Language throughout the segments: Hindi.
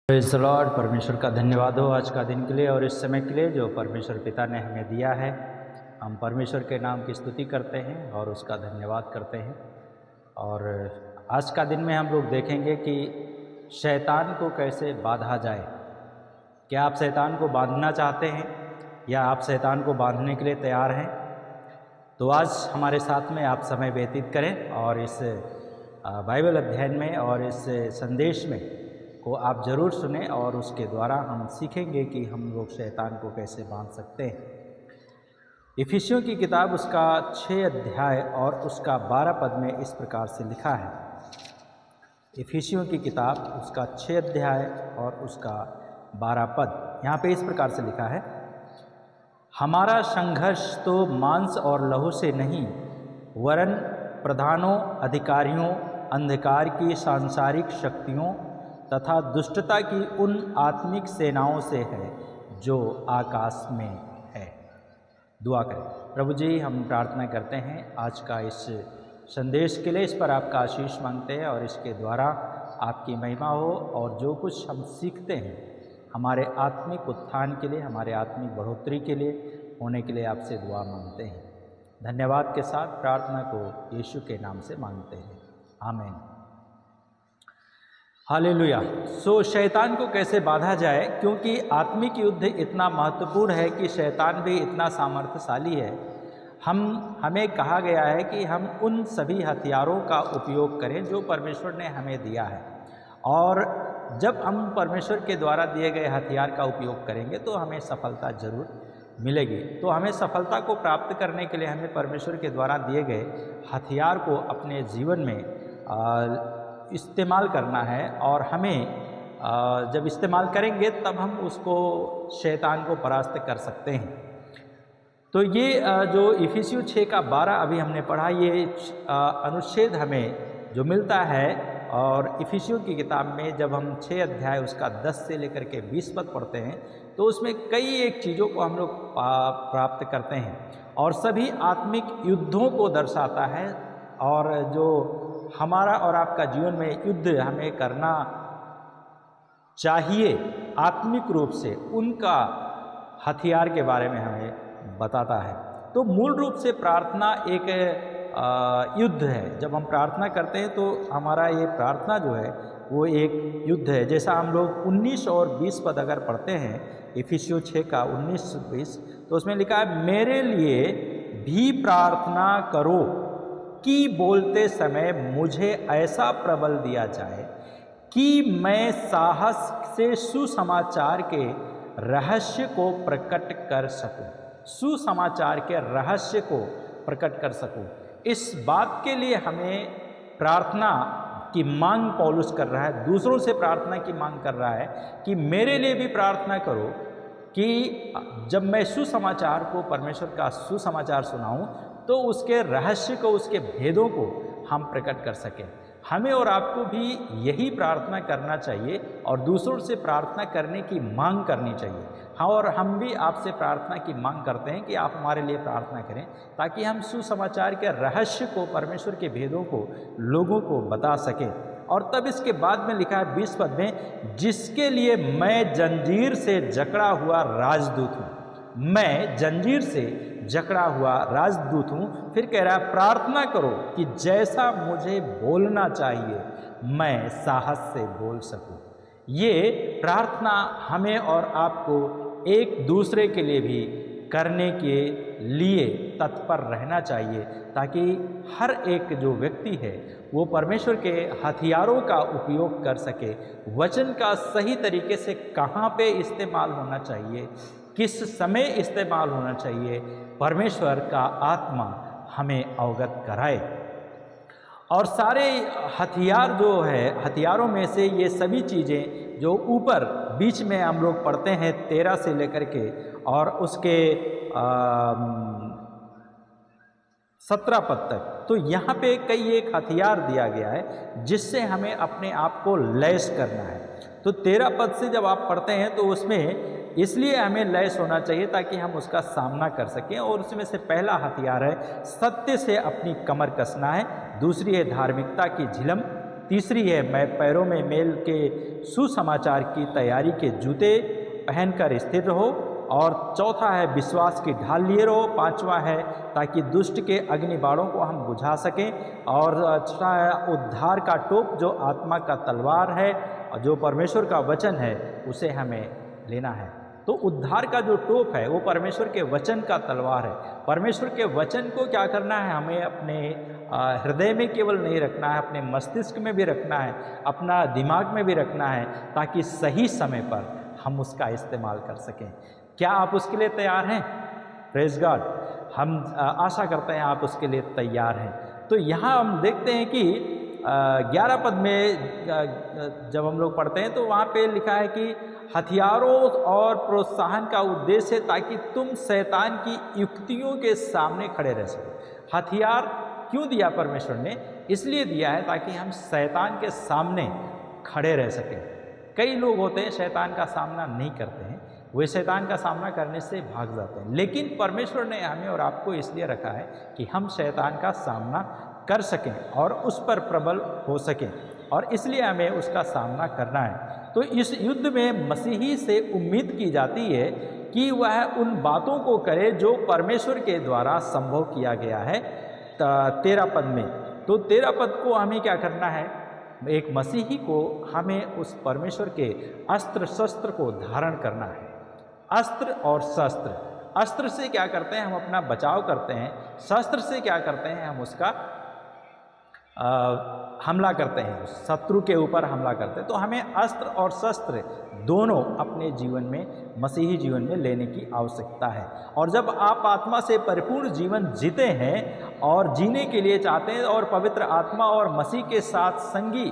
Praise the Lord. परमेश्वर का धन्यवाद हो आज का दिन के लिए और इस समय के लिए जो परमेश्वर पिता ने हमें दिया है। हम परमेश्वर के नाम की स्तुति करते हैं और उसका धन्यवाद करते हैं। और आज का दिन में हम लोग देखेंगे कि शैतान को कैसे बांधा जाए। क्या आप शैतान को बांधना चाहते हैं या आप शैतान को बांधने के लिए तैयार हैं? तो आज हमारे साथ में आप समय व्यतीत करें और इस बाइबल अध्ययन में और इस संदेश में को आप ज़रूर सुने और उसके द्वारा हम सीखेंगे कि हम लोग शैतान को कैसे बांध सकते हैं। इफिसियों की किताब उसका 6 अध्याय और उसका 12 पद में इस प्रकार से लिखा है। इफिसियों की किताब उसका 6 अध्याय और उसका 12 पद यहाँ पे इस प्रकार से लिखा है। हमारा संघर्ष तो मांस और लहू से नहीं वरन प्रधानों, अधिकारियों, अंधकार की सांसारिक शक्तियों तथा दुष्टता की उन आत्मिक सेनाओं से है जो आकाश में है। दुआ करें। प्रभु जी, हम प्रार्थना करते हैं आज का इस संदेश के लिए, इस पर आपका आशीष मांगते हैं और इसके द्वारा आपकी महिमा हो और जो कुछ हम सीखते हैं हमारे आत्मिक उत्थान के लिए, हमारे आत्मिक बढ़ोतरी के लिए होने के लिए आपसे दुआ मांगते हैं। धन्यवाद के साथ प्रार्थना को यीशु के नाम से मांगते हैं, आमीन। हालेलुया। शैतान को कैसे बांधा जाए, क्योंकि आत्मिक युद्ध इतना महत्वपूर्ण है कि शैतान भी इतना सामर्थ्यशाली है। हमें कहा गया है कि हम उन सभी हथियारों का उपयोग करें जो परमेश्वर ने हमें दिया है, और जब हम परमेश्वर के द्वारा दिए गए हथियार का उपयोग करेंगे तो हमें सफलता जरूर मिलेगी। तो हमें सफलता को प्राप्त करने के लिए हमें परमेश्वर के द्वारा दिए गए हथियार को अपने जीवन में इस्तेमाल करना है, और हमें जब इस्तेमाल करेंगे तब हम उसको शैतान को परास्त कर सकते हैं। तो ये जो इफिसियों 6 का 12 अभी हमने पढ़ा, ये अनुच्छेद हमें जो मिलता है, और इफिसियों की किताब में जब हम 6 अध्याय उसका 10 से लेकर के 20 पद पढ़ते हैं तो उसमें कई एक चीज़ों को हम लोग प्राप्त करते हैं, और सभी आत्मिक युद्धों को दर्शाता है। और जो हमारा और आपका जीवन में युद्ध हमें करना चाहिए आत्मिक रूप से, उनका हथियार के बारे में हमें बताता है। तो मूल रूप से प्रार्थना एक युद्ध है। जब हम प्रार्थना करते हैं तो हमारा ये प्रार्थना जो है वो एक युद्ध है। जैसा हम लोग 19 और 20 पद अगर पढ़ते हैं, इफिसियों 6 का 19-20, तो उसमें लिखा है, मेरे लिए भी प्रार्थना करो कि बोलते समय मुझे ऐसा प्रबल दिया जाए कि मैं साहस से सुसमाचार के रहस्य को प्रकट कर सकूं। सुसमाचार के रहस्य को प्रकट कर सकूं। इस बात के लिए हमें प्रार्थना की मांग पौलुस कर रहा है, दूसरों से प्रार्थना की मांग कर रहा है कि मेरे लिए भी प्रार्थना करो कि जब मैं सुसमाचार को, परमेश्वर का सुसमाचार सुनाऊं, तो उसके रहस्य को, उसके भेदों को हम प्रकट कर सकें। हमें और आपको भी यही प्रार्थना करना चाहिए और दूसरों से प्रार्थना करने की मांग करनी चाहिए। हाँ, और हम भी आपसे प्रार्थना की मांग करते हैं कि आप हमारे लिए प्रार्थना करें ताकि हम सुसमाचार के रहस्य को, परमेश्वर के भेदों को लोगों को बता सकें। और तब इसके बाद में लिखा है 20 पद में, जिसके लिए मैं जंजीर से जकड़ा हुआ राजदूत हूँ। मैं जंजीर से जकड़ा हुआ राजदूत हूँ। फिर कह रहा है, प्रार्थना करो कि जैसा मुझे बोलना चाहिए मैं साहस से बोल सकूं। ये प्रार्थना हमें और आपको एक दूसरे के लिए भी करने के लिए तत्पर रहना चाहिए, ताकि हर एक जो व्यक्ति है वो परमेश्वर के हथियारों का उपयोग कर सके। वचन का सही तरीके से कहाँ पे इस्तेमाल होना चाहिए, किस समय इस्तेमाल होना चाहिए, परमेश्वर का आत्मा हमें अवगत कराए। और सारे हथियार जो है, हथियारों में से ये सभी चीज़ें जो ऊपर बीच में हम लोग पढ़ते हैं 13 से लेकर के और उसके 17 पद तक, तो यहाँ पे कई एक हथियार दिया गया है जिससे हमें अपने आप को लैस करना है। तो 13 पद से जब आप पढ़ते हैं तो उसमें इसलिए हमें लैस होना चाहिए ताकि हम उसका सामना कर सकें। और उसमें से पहला हथियार है, सत्य से अपनी कमर कसना है। दूसरी है धार्मिकता की झिलम, तीसरी है मैं पैरों में मेल के सुसमाचार की तैयारी के जूते पहनकर स्थिर रहो। और चौथा है विश्वास की ढाल लिए रहो। पांचवा है ताकि दुष्ट के अग्नि बाणों को हम बुझा सकें। और छठा है उद्धार का टोप जो आत्मा का तलवार है और जो परमेश्वर का वचन है उसे हमें लेना है। तो उद्धार का जो टोप है वो परमेश्वर के वचन का तलवार है। परमेश्वर के वचन को क्या करना है, हमें अपने हृदय में केवल नहीं रखना है, अपने मस्तिष्क में भी रखना है, अपना दिमाग में भी रखना है, ताकि सही समय पर हम उसका इस्तेमाल कर सकें। क्या आप उसके लिए तैयार हैं? Praise God. हम आशा करते हैं आप उसके लिए तैयार हैं। तो यहाँ हम देखते हैं कि 11 पद में जब हम लोग पढ़ते हैं तो वहाँ पे लिखा है कि हथियारों और प्रोत्साहन का उद्देश्य है ताकि तुम शैतान की युक्तियों के सामने खड़े रह सको। हथियार क्यों दिया परमेश्वर ने? इसलिए दिया है ताकि हम शैतान के सामने खड़े रह सकें। कई लोग होते हैं शैतान का सामना नहीं करते हैं, वे शैतान का सामना करने से भाग जाते हैं। लेकिन परमेश्वर ने हमें और आपको इसलिए रखा है कि हम शैतान का सामना कर सकें और उस पर प्रबल हो सकें, और इसलिए हमें उसका सामना करना है। तो इस युद्ध में मसीही से उम्मीद की जाती है कि वह उन बातों को करे जो परमेश्वर के द्वारा संभव किया गया है। 13 पद में, तो 13 पद को हमें क्या करना है, एक मसीही को हमें उस परमेश्वर के अस्त्र शस्त्र को धारण करना है। अस्त्र और शस्त्र, अस्त्र से क्या करते हैं, हम अपना बचाव करते हैं। शस्त्र से क्या करते हैं, हम उसका हमला करते हैं, शत्रु के ऊपर हमला करते हैं। तो हमें अस्त्र और शस्त्र दोनों अपने जीवन में, मसीही जीवन में लेने की आवश्यकता है। और जब आप आत्मा से परिपूर्ण जीवन जीते हैं और जीने के लिए चाहते हैं और पवित्र आत्मा और मसीह के साथ संगी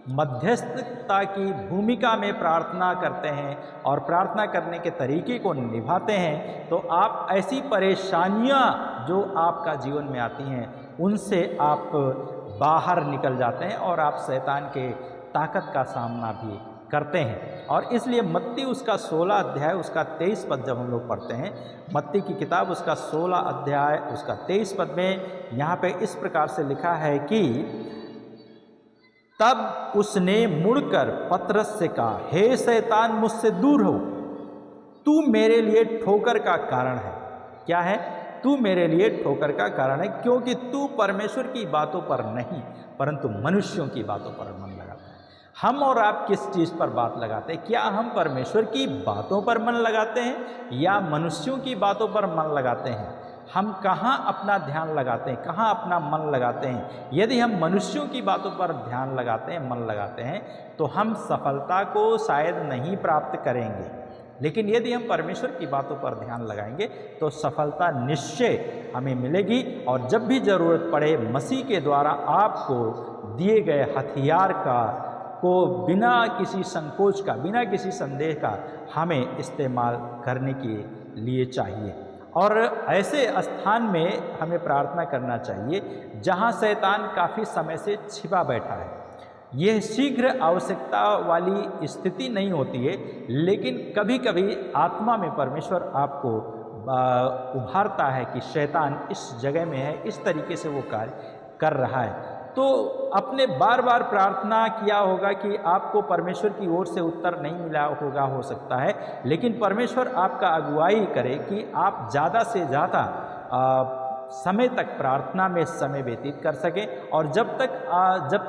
मध्यस्थता की भूमिका में प्रार्थना करते हैं और प्रार्थना करने के तरीके को निभाते हैं, तो आप ऐसी परेशानियां जो आपका जीवन में आती हैं उनसे आप बाहर निकल जाते हैं और आप शैतान के ताकत का सामना भी करते हैं। और इसलिए मत्ती उसका 16 अध्याय उसका 23 पद जब हम लोग पढ़ते हैं, मत्ती की किताब उसका 16 अध्याय उसका 23 पद में यहाँ पे इस प्रकार से लिखा है कि तब उसने मुड़कर पतरस से कहा, हे शैतान मुझसे दूर हो, तू मेरे लिए ठोकर का कारण है। क्या है? तू मेरे लिए ठोकर का कारण है, क्योंकि तू परमेश्वर की बातों पर नहीं परंतु मनुष्यों की बातों पर मन लगाता है। हम और आप किस चीज़ पर बात लगाते हैं? क्या हम परमेश्वर की बातों पर मन लगाते हैं या मनुष्यों की बातों पर मन लगाते हैं? हम कहाँ अपना ध्यान लगाते हैं, कहाँ अपना मन लगाते हैं? यदि हम मनुष्यों की बातों पर ध्यान लगाते हैं, मन लगाते हैं, तो हम सफलता को शायद नहीं प्राप्त करेंगे। लेकिन यदि हम परमेश्वर की बातों पर ध्यान लगाएंगे तो सफलता निश्चय हमें मिलेगी। और जब भी ज़रूरत पड़े मसीह के द्वारा आपको दिए गए हथियार को बिना किसी संकोच का, बिना किसी संदेह का हमें इस्तेमाल करने के लिए चाहिए। और ऐसे स्थान में हमें प्रार्थना करना चाहिए जहाँ शैतान काफ़ी समय से छिपा बैठा है। यह शीघ्र आवश्यकता वाली स्थिति नहीं होती है, लेकिन कभी कभी आत्मा में परमेश्वर आपको उभारता है कि शैतान इस जगह में है, इस तरीके से वो कार्य कर रहा है। तो अपने बार बार प्रार्थना किया होगा कि आपको परमेश्वर की ओर से उत्तर नहीं मिला होगा, हो सकता है, लेकिन परमेश्वर आपका अगुवाई करे कि आप ज़्यादा से ज़्यादा समय तक प्रार्थना में समय व्यतीत कर सकें, और जब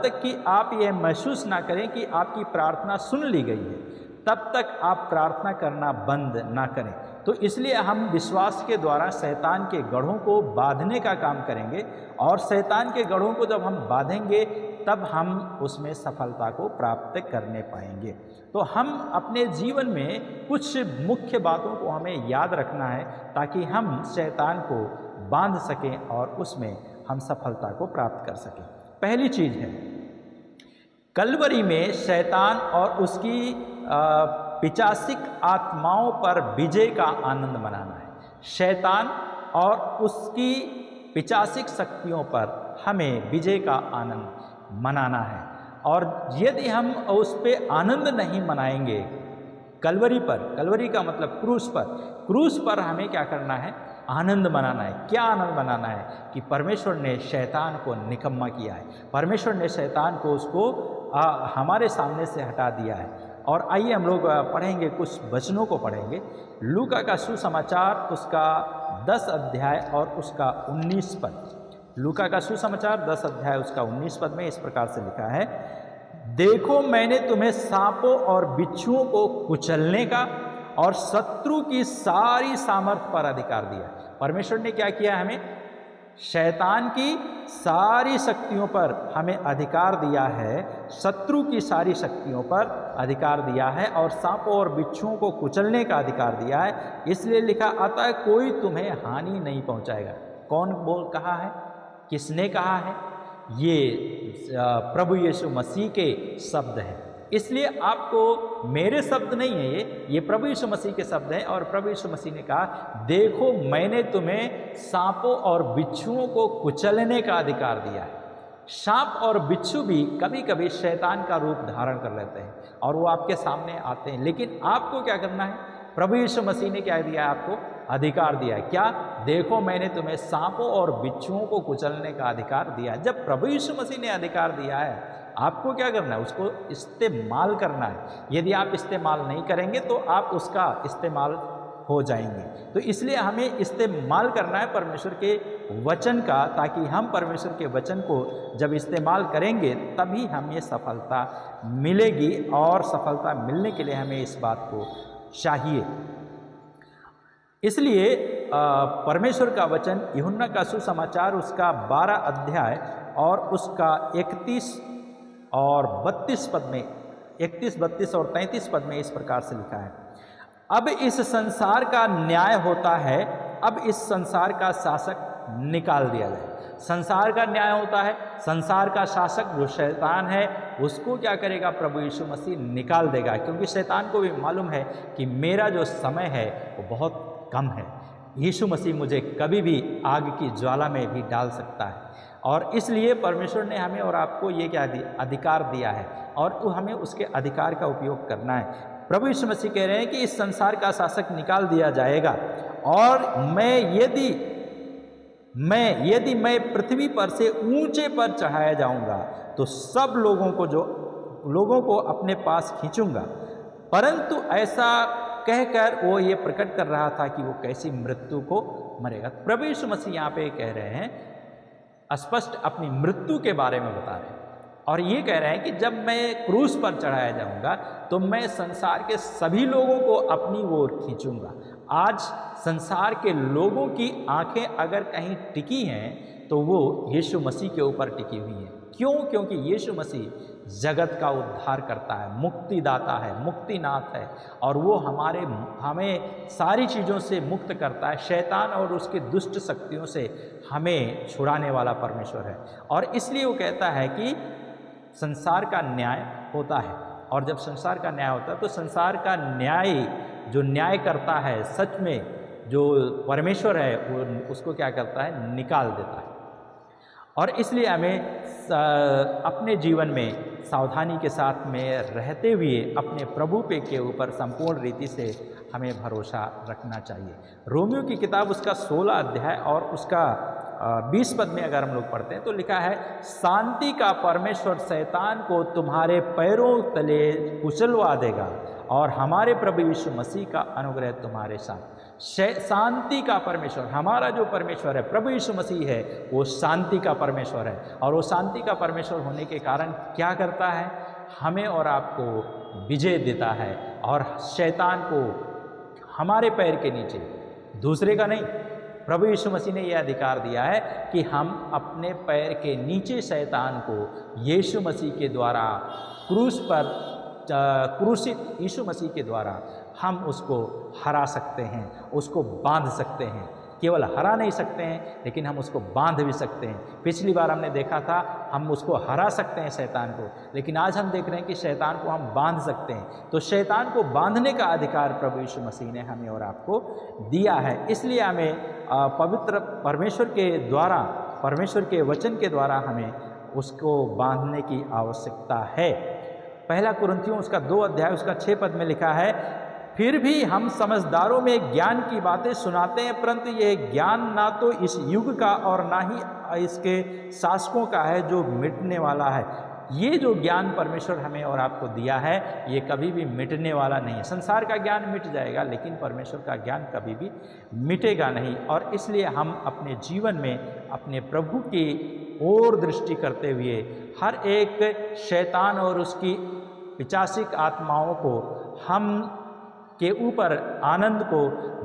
तक कि आप यह महसूस ना करें कि आपकी प्रार्थना सुन ली गई है, तब तक आप प्रार्थना करना बंद ना करें। तो इसलिए हम विश्वास के द्वारा शैतान के गढ़ों को बांधने का काम करेंगे, और शैतान के गढ़ों को जब हम बांधेंगे तब हम उसमें सफलता को प्राप्त करने पाएंगे। तो हम अपने जीवन में कुछ मुख्य बातों को हमें याद रखना है ताकि हम शैतान को बांध सकें और उसमें हम सफलता को प्राप्त कर सकें। पहली चीज़ है, कलवरी में शैतान और उसकी पिशाचिक आत्माओं पर विजय का आनंद मनाना है। शैतान और उसकी पिशाचिक शक्तियों पर हमें विजय का आनंद मनाना है। और यदि हम उस पर आनंद नहीं मनाएंगे, कलवरी का मतलब क्रूस पर हमें क्या करना है? आनंद मनाना है। क्या आनंद मनाना है? कि परमेश्वर ने शैतान को निकम्मा किया है, परमेश्वर ने शैतान को उसको हमारे सामने से हटा दिया है। और आइए हम लोग पढ़ेंगे, कुछ वचनों को पढ़ेंगे। लूका का सुसमाचार उसका 10 अध्याय और उसका 19 पद। लूका का सुसमाचार 10 अध्याय उसका 19 पद में इस प्रकार से लिखा है, देखो मैंने तुम्हें सांपों और बिच्छुओं को कुचलने का और शत्रु की सारी सामर्थ पर अधिकार दिया। परमेश्वर ने क्या किया? हमें शैतान की सारी शक्तियों पर हमें अधिकार दिया है, शत्रु की सारी शक्तियों पर अधिकार दिया है और सांपों और बिच्छुओं को कुचलने का अधिकार दिया है। इसलिए लिखा आता है कोई तुम्हें हानि नहीं पहुंचाएगा। कौन कहा है? किसने कहा है? ये प्रभु यीशु मसीह के शब्द हैं। इसलिए आपको मेरे शब्द नहीं है, ये प्रभु यीशु मसीह के शब्द हैं। और प्रभु यीशु मसीह ने कहा, देखो मैंने तुम्हें सांपों और बिच्छुओं को कुचलने का अधिकार दिया है। सांप और बिच्छू भी कभी कभी शैतान का रूप धारण कर लेते हैं और वो आपके सामने आते हैं, लेकिन आपको क्या करना है? प्रभु यीशु मसीह ने क्या दिया है? आपको अधिकार दिया है। क्या? देखो मैंने तुम्हें सांपों और बिच्छुओं को कुचलने का अधिकार दिया है। जब प्रभु यीशु मसीह ने अधिकार दिया है, आपको क्या करना है? उसको इस्तेमाल करना है। यदि आप इस्तेमाल नहीं करेंगे तो आप उसका इस्तेमाल हो जाएंगे। तो इसलिए हमें इस्तेमाल करना है परमेश्वर के वचन का, ताकि हम परमेश्वर के वचन को जब इस्तेमाल करेंगे तभी हमें सफलता मिलेगी। और सफलता मिलने के लिए हमें इस बात को चाहिए। इसलिए परमेश्वर का वचन यूहन्ना का सुसमाचार उसका 12 अध्याय और उसका 31 और 32 पद में, 31, 32 और 33 पद में इस प्रकार से लिखा है, अब इस संसार का न्याय होता है, अब इस संसार का शासक निकाल दिया जाए। संसार का न्याय होता है, संसार का शासक जो शैतान है उसको क्या करेगा? प्रभु यीशु मसीह निकाल देगा, क्योंकि शैतान को भी मालूम है कि मेरा जो समय है वो बहुत कम है। यीशु मसीह मुझे कभी भी आग की ज्वाला में भी डाल सकता है। और इसलिए परमेश्वर ने हमें और आपको ये क्या दिया? अधिकार दिया है, और वो हमें उसके अधिकार का उपयोग करना है। प्रभु यीशु मसीह कह रहे हैं कि इस संसार का शासक निकाल दिया जाएगा, और यदि मैं पृथ्वी पर से ऊंचे पर चढ़ाया जाऊंगा तो सब लोगों को अपने पास खींचूंगा। परंतु ऐसा कहकर वो ये प्रकट कर रहा था कि वो कैसी मृत्यु को मरेगा। प्रभु यीशु मसीह यहाँ पे कह रहे हैं, स्पष्ट अपनी मृत्यु के बारे में बता रहे हैं, और ये कह रहे हैं कि जब मैं क्रूस पर चढ़ाया जाऊंगा तो मैं संसार के सभी लोगों को अपनी ओर खींचूंगा। आज संसार के लोगों की आंखें अगर कहीं टिकी हैं तो वो यीशु मसीह के ऊपर टिकी हुई हैं। क्यों? क्योंकि यीशु मसीह जगत का उद्धार करता है, मुक्तिदाता है, मुक्तिनाथ है, और वो हमें सारी चीज़ों से मुक्त करता है। शैतान और उसके दुष्ट शक्तियों से हमें छुड़ाने वाला परमेश्वर है। और इसलिए वो कहता है कि संसार का न्याय होता है, और जब संसार का न्याय होता है तो संसार का न्याय जो न्याय करता है, सच में जो परमेश्वर है वो उसको क्या करता है? निकाल देता है। और इसलिए हमें अपने जीवन में सावधानी के साथ में रहते हुए अपने प्रभु पे के ऊपर संपूर्ण रीति से हमें भरोसा रखना चाहिए। रोमियो की किताब उसका 16 अध्याय और उसका 20 पद में अगर हम लोग पढ़ते हैं तो लिखा है, शांति का परमेश्वर शैतान को तुम्हारे पैरों तले कुचलवा देगा और हमारे प्रभु यीशु मसीह का अनुग्रह तुम्हारे साथ। शांति का परमेश्वर, हमारा जो परमेश्वर है प्रभु यीशु मसीह है, वो शांति का परमेश्वर है। और वो शांति का परमेश्वर होने के कारण क्या करता है? हमें और आपको विजय देता है, और शैतान को हमारे पैर के नीचे, दूसरे का नहीं, प्रभु यीशु मसीह ने यह अधिकार दिया है कि हम अपने पैर के नीचे शैतान को यीशु मसीह के द्वारा क्रूस पर क्रूसित यीशु मसीह के द्वारा हम उसको हरा सकते हैं, उसको बांध सकते हैं। केवल हरा नहीं सकते हैं लेकिन हम उसको बांध भी सकते हैं। पिछली बार हमने देखा था हम उसको हरा सकते हैं शैतान को, लेकिन आज हम देख रहे हैं कि शैतान को हम बांध सकते हैं। तो शैतान को बांधने का अधिकार प्रभु यीशु मसीह ने हमें और आपको दिया है। इसलिए हमें पवित्र परमेश्वर के द्वारा, परमेश्वर के वचन के द्वारा हमें उसको बांधने की आवश्यकता है। पहला कुरिन्थियों उसका 2 अध्याय उसका 6 पद में लिखा है, फिर भी हम समझदारों में ज्ञान की बातें सुनाते हैं, परंतु यह ज्ञान ना तो इस युग का और ना ही इसके शासकों का है जो मिटने वाला है। ये जो ज्ञान परमेश्वर हमें और आपको दिया है ये कभी भी मिटने वाला नहीं है। संसार का ज्ञान मिट जाएगा लेकिन परमेश्वर का ज्ञान कभी भी मिटेगा नहीं। और इसलिए हम अपने जीवन में अपने प्रभु की ओर दृष्टि करते हुए हर एक शैतान और उसकी पिशाचिक आत्माओं को हम के ऊपर आनंद को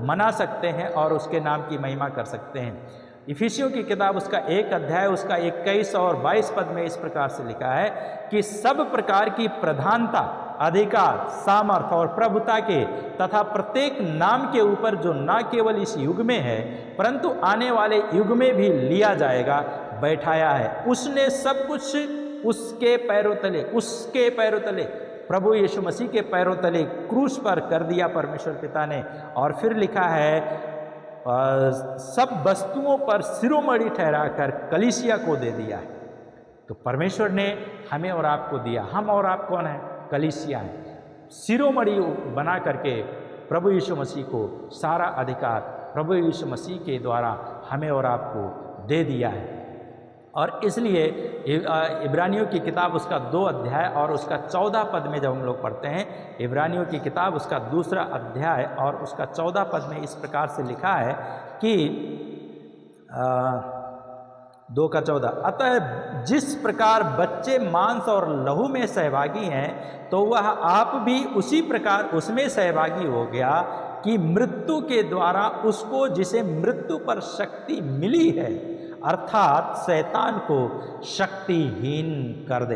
मना सकते हैं और उसके नाम की महिमा कर सकते हैं। इफिसियों की किताब उसका 1 अध्याय उसका 21 और 22 पद में इस प्रकार से लिखा है कि सब प्रकार की प्रधानता, अधिकार, सामर्थ और प्रभुता के तथा प्रत्येक नाम के ऊपर जो न केवल इस युग में है परंतु आने वाले युग में भी लिया जाएगा, बैठाया है। उसने सब कुछ उसके पैरों तले प्रभु यीशु मसीह के पैरों तले क्रूस पर कर दिया परमेश्वर पिता ने। और फिर लिखा है सब वस्तुओं पर शिरोमणि ठहराकर कलीसिया को दे दिया है। तो परमेश्वर ने हमें और आपको दिया। हम और आप कौन है? कलीसिया है। शिरोमणि बना करके प्रभु यीशु मसीह को सारा अधिकार प्रभु यीशु मसीह के द्वारा हमें और आपको दे दिया है। और इसलिए इब्रानियों की किताब उसका 2 अध्याय और उसका 14 पद में जब हम लोग पढ़ते हैं, इब्रानियों की किताब उसका 2 अध्याय और उसका 14 पद में इस प्रकार से लिखा है कि 2 का 14, अतः जिस प्रकार बच्चे मांस और लहू में सहभागी हैं तो वह आप भी उसी प्रकार उसमें सहभागी हो गया कि मृत्यु के द्वारा उसको जिसे मृत्यु पर शक्ति मिली है अर्थात शैतान को शक्तिहीन कर दे।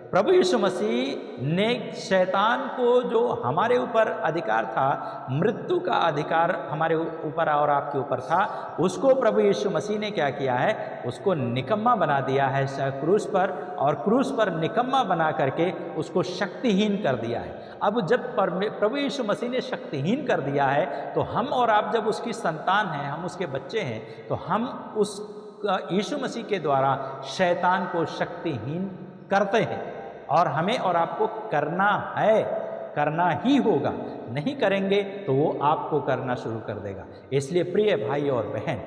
प्रभु यीशु मसीह ने शैतान को जो हमारे ऊपर अधिकार था, मृत्यु का अधिकार हमारे ऊपर और आपके ऊपर था, उसको प्रभु यीशु मसीह ने क्या किया है? उसको निकम्मा बना दिया है क्रूस पर, और क्रूस पर निकम्मा बना करके उसको शक्तिहीन कर दिया है। अब जब प्रभु यीशु मसीह ने शक्तिहीन कर दिया है तो हम और आप जब उसकी संतान हैं, हम उसके बच्चे हैं, तो हम उस यीशु मसीह के द्वारा शैतान को शक्तिहीन करते हैं। और हमें और आपको करना है, करना ही होगा। नहीं करेंगे तो वो आपको करना शुरू कर देगा। इसलिए प्रिय भाई और बहन,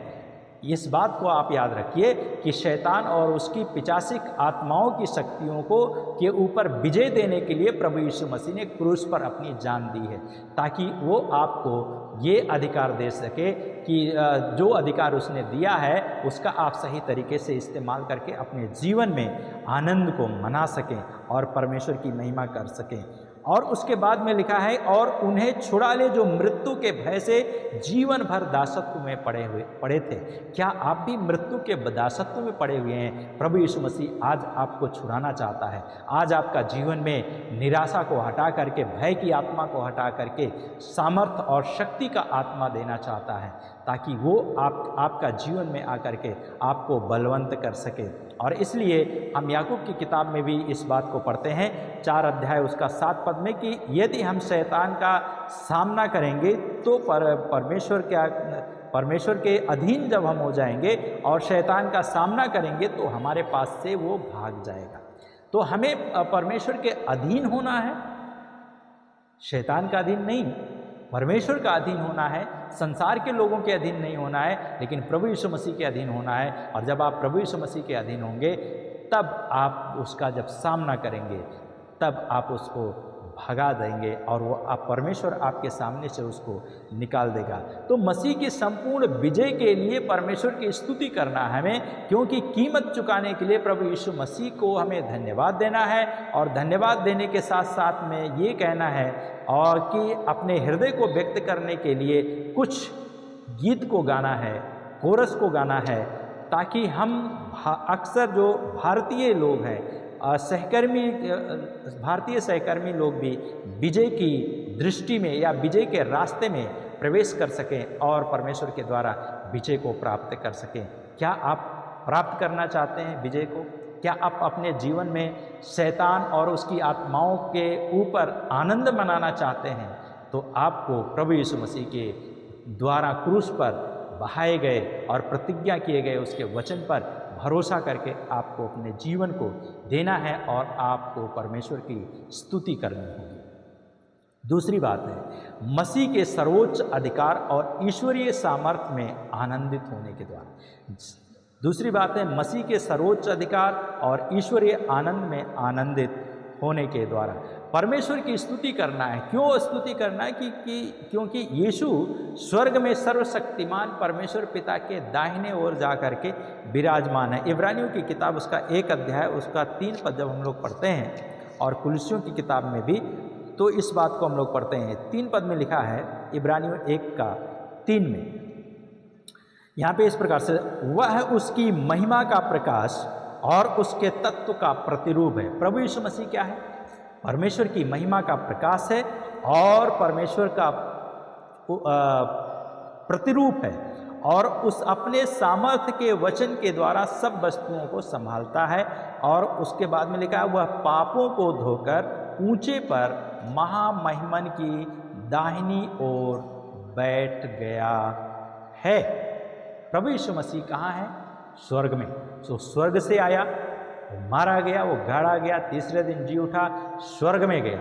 इस बात को आप याद रखिए कि शैतान और उसकी पिशाचिक आत्माओं की शक्तियों को के ऊपर विजय देने के लिए प्रभु यीशु मसीह ने क्रूस पर अपनी जान दी है, ताकि वो आपको ये अधिकार दे सके कि जो अधिकार उसने दिया है उसका आप सही तरीके से इस्तेमाल करके अपने जीवन में आनंद को मना सकें और परमेश्वर की महिमा कर सकें। और उसके बाद में लिखा है, और उन्हें छुड़ा ले जो मृत्यु के भय से जीवन भर दासत्व में पड़े थे। क्या आप भी मृत्यु के दासत्व में पड़े हुए हैं? प्रभु यीशु मसीह आज आपको छुड़ाना चाहता है। आज आपका जीवन में निराशा को हटा करके, भय की आत्मा को हटा करके सामर्थ और शक्ति का आत्मा देना चाहता है, ताकि वो आपका जीवन में आकर के आपको बलवंत कर सके। और इसलिए हम याकूब की किताब में भी इस बात को पढ़ते हैं, 4 अध्याय उसका 7 पद में, कि यदि हम शैतान का सामना करेंगे तो परमेश्वर के अधीन जब हम हो जाएंगे और शैतान का सामना करेंगे तो हमारे पास से वो भाग जाएगा। तो हमें परमेश्वर के अधीन होना है, शैतान का अधीन नहीं, परमेश्वर का अधीन होना है। संसार के लोगों के अधीन नहीं होना है, लेकिन प्रभु यीशु मसीह के अधीन होना है। और जब आप प्रभु यीशु मसीह के अधीन होंगे तब आप उसका जब सामना करेंगे तब आप उसको भगा देंगे और वो परमेश्वर आपके सामने से उसको निकाल देगा। तो मसीह की संपूर्ण विजय के लिए परमेश्वर की स्तुति करना है हमें, क्योंकि कीमत चुकाने के लिए प्रभु यीशु मसीह को हमें धन्यवाद देना है। और धन्यवाद देने के साथ साथ में ये कहना है और कि अपने हृदय को व्यक्त करने के लिए कुछ गीत को गाना है, कोरस को गाना है, ताकि हम अक्सर जो भारतीय लोग हैं, भारतीय सहकर्मी लोग भी विजय की दृष्टि में या विजय के रास्ते में प्रवेश कर सकें और परमेश्वर के द्वारा विजय को प्राप्त कर सकें। क्या आप प्राप्त करना चाहते हैं विजय को? क्या आप अपने जीवन में शैतान और उसकी आत्माओं के ऊपर आनंद मनाना चाहते हैं? तो आपको प्रभु यीशु मसीह के द्वारा क्रूस पर बहाए गए और प्रतिज्ञा किए गए उसके वचन पर भरोसा करके आपको अपने जीवन को देना है और आपको परमेश्वर की स्तुति करनी होगी। दूसरी बात है मसीह के सर्वोच्च अधिकार और ईश्वरीय सामर्थ्य में आनंदित होने के द्वारा। दूसरी बात है मसीह के सर्वोच्च अधिकार और ईश्वरीय आनंद में आनंदित होने के द्वारा परमेश्वर की स्तुति करना है। क्यों स्तुति करना है? क्योंकि यीशु स्वर्ग में सर्वशक्तिमान परमेश्वर पिता के दाहिने ओर जा कर के विराजमान है। इब्रानियों की किताब उसका 1 अध्याय उसका 3 पद जब हम लोग पढ़ते हैं और कुलसियों की किताब में भी, तो इस बात को हम लोग पढ़ते हैं। 3 पद में लिखा है इब्रानियों 1:3 में, यहाँ पे इस प्रकार से, वह उसकी महिमा का प्रकाश और उसके तत्व का प्रतिरूप है। प्रभु यीशु मसीह क्या है? परमेश्वर की महिमा का प्रकाश है और परमेश्वर का प्रतिरूप है, और उस अपने सामर्थ्य के वचन के द्वारा सब वस्तुओं को संभालता है। और उसके बाद में लिखा है वह पापों को धोकर ऊंचे पर महामहिमन की दाहिनी ओर बैठ गया है। प्रभु यीशु मसीह कहाँ है? स्वर्ग में। तो स्वर्ग से आया, वो मारा गया, वो गाड़ा गया, तीसरे दिन जी उठा, स्वर्ग में गया,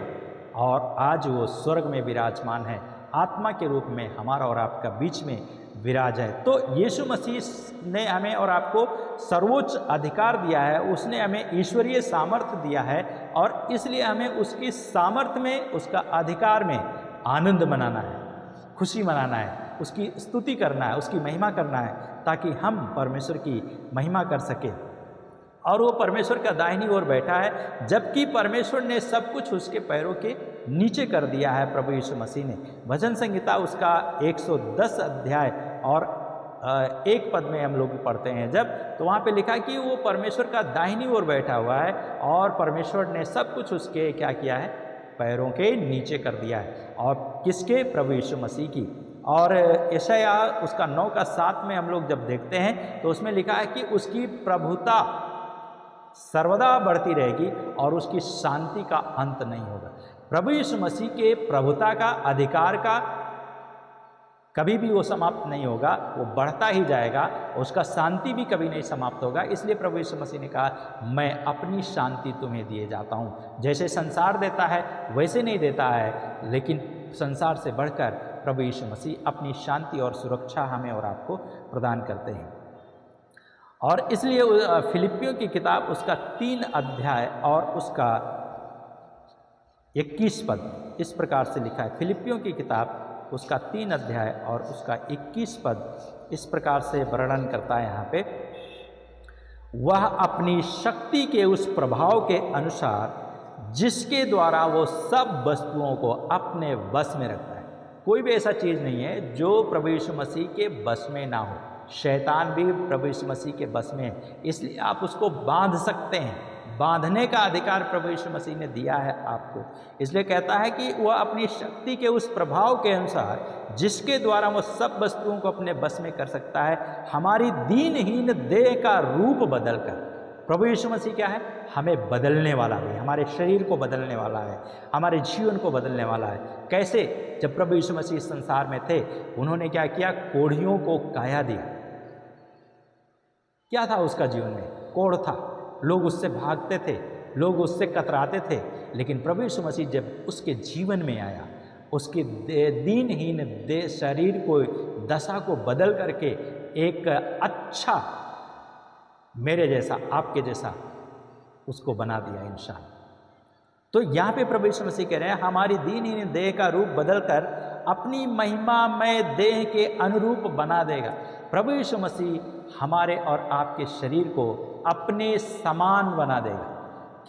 और आज वो स्वर्ग में विराजमान है, आत्मा के रूप में हमारा और आपका बीच में विराज है। तो यीशु मसीह ने हमें और आपको सर्वोच्च अधिकार दिया है, उसने हमें ईश्वरीय सामर्थ्य दिया है, और इसलिए हमें उसकी सामर्थ्य में, उसका अधिकार में आनंद मनाना है, खुशी मनाना है, उसकी स्तुति करना है, उसकी महिमा करना है, ताकि हम परमेश्वर की महिमा कर सकें। और वो परमेश्वर का दाहिनी ओर बैठा है, जबकि परमेश्वर ने सब कुछ उसके पैरों के नीचे कर दिया है। प्रभु यीशु मसीह ने, भजन संहिता उसका 110 अध्याय और 1 पद में हम लोग पढ़ते हैं जब, तो वहाँ पे लिखा कि वो परमेश्वर का दाहिनी ओर बैठा हुआ है और परमेश्वर ने सब कुछ उसके क्या किया है? पैरों के नीचे कर दिया है। और किसके? प्रभु यीशु मसीह की। और यशाया उसका 9:7 में हम लोग जब देखते हैं तो उसमें लिखा है कि उसकी प्रभुता सर्वदा बढ़ती रहेगी और उसकी शांति का अंत नहीं होगा। प्रभु यीशु मसीह के प्रभुता का, अधिकार का कभी भी वो समाप्त नहीं होगा, वो बढ़ता ही जाएगा, उसका शांति भी कभी नहीं समाप्त होगा। इसलिए प्रभु यीशु मसीह ने कहा, मैं अपनी शांति तुम्हें दिए जाता हूँ। जैसे संसार देता है वैसे नहीं देता है, लेकिन संसार से बढ़कर प्रभु यीशु मसीह अपनी शांति और सुरक्षा हमें और आपको प्रदान करते हैं। और इसलिए फिलिपियों की किताब उसका 3 अध्याय और उसका 21 पद इस प्रकार से लिखा है। फिलिपियों की किताब उसका 3 अध्याय और उसका 21 पद इस प्रकार से वर्णन करता है यहाँ पे, वह अपनी शक्ति के उस प्रभाव के अनुसार जिसके द्वारा वो सब वस्तुओं को अपने बस में रखता है। कोई भी ऐसा चीज़ नहीं है जो प्रभु यीशु मसीह के बस में ना हो। शैतान भी प्रभु यीशु मसीह के बस में है, इसलिए आप उसको बांध सकते हैं। बांधने का अधिकार प्रभु यीशु मसीह ने दिया है आपको। इसलिए कहता है कि वह अपनी शक्ति के उस प्रभाव के अनुसार जिसके द्वारा वो सब वस्तुओं को अपने बस में कर सकता है, हमारी दीनहीन देह का रूप बदलकर। प्रभु यीशु मसीह क्या है? हमें बदलने वाला है, हमारे शरीर को बदलने वाला है, हमारे जीवन को बदलने वाला है। कैसे? जब प्रभु यीशु मसीह इस संसार में थे, उन्होंने क्या किया? कोढ़ियों को काया दिया। क्या था उसका जीवन में? कोढ़ था, लोग उससे भागते थे, लोग उससे कतराते थे। लेकिन प्रभु यीशु मसीह जब उसके जीवन में आया, उसके दीनहीन देह शरीर को, दशा को बदल करके एक अच्छा, मेरे जैसा, आपके जैसा उसको बना दिया इंसान। तो यहाँ पे प्रभु यीशु मसीह कह रहे हैं, हमारी दीनहीन देह का रूप बदलकर अपनी महिमामय देह के अनुरूप बना देगा। प्रभु यीशु मसीह हमारे और आपके शरीर को अपने समान बना देगा।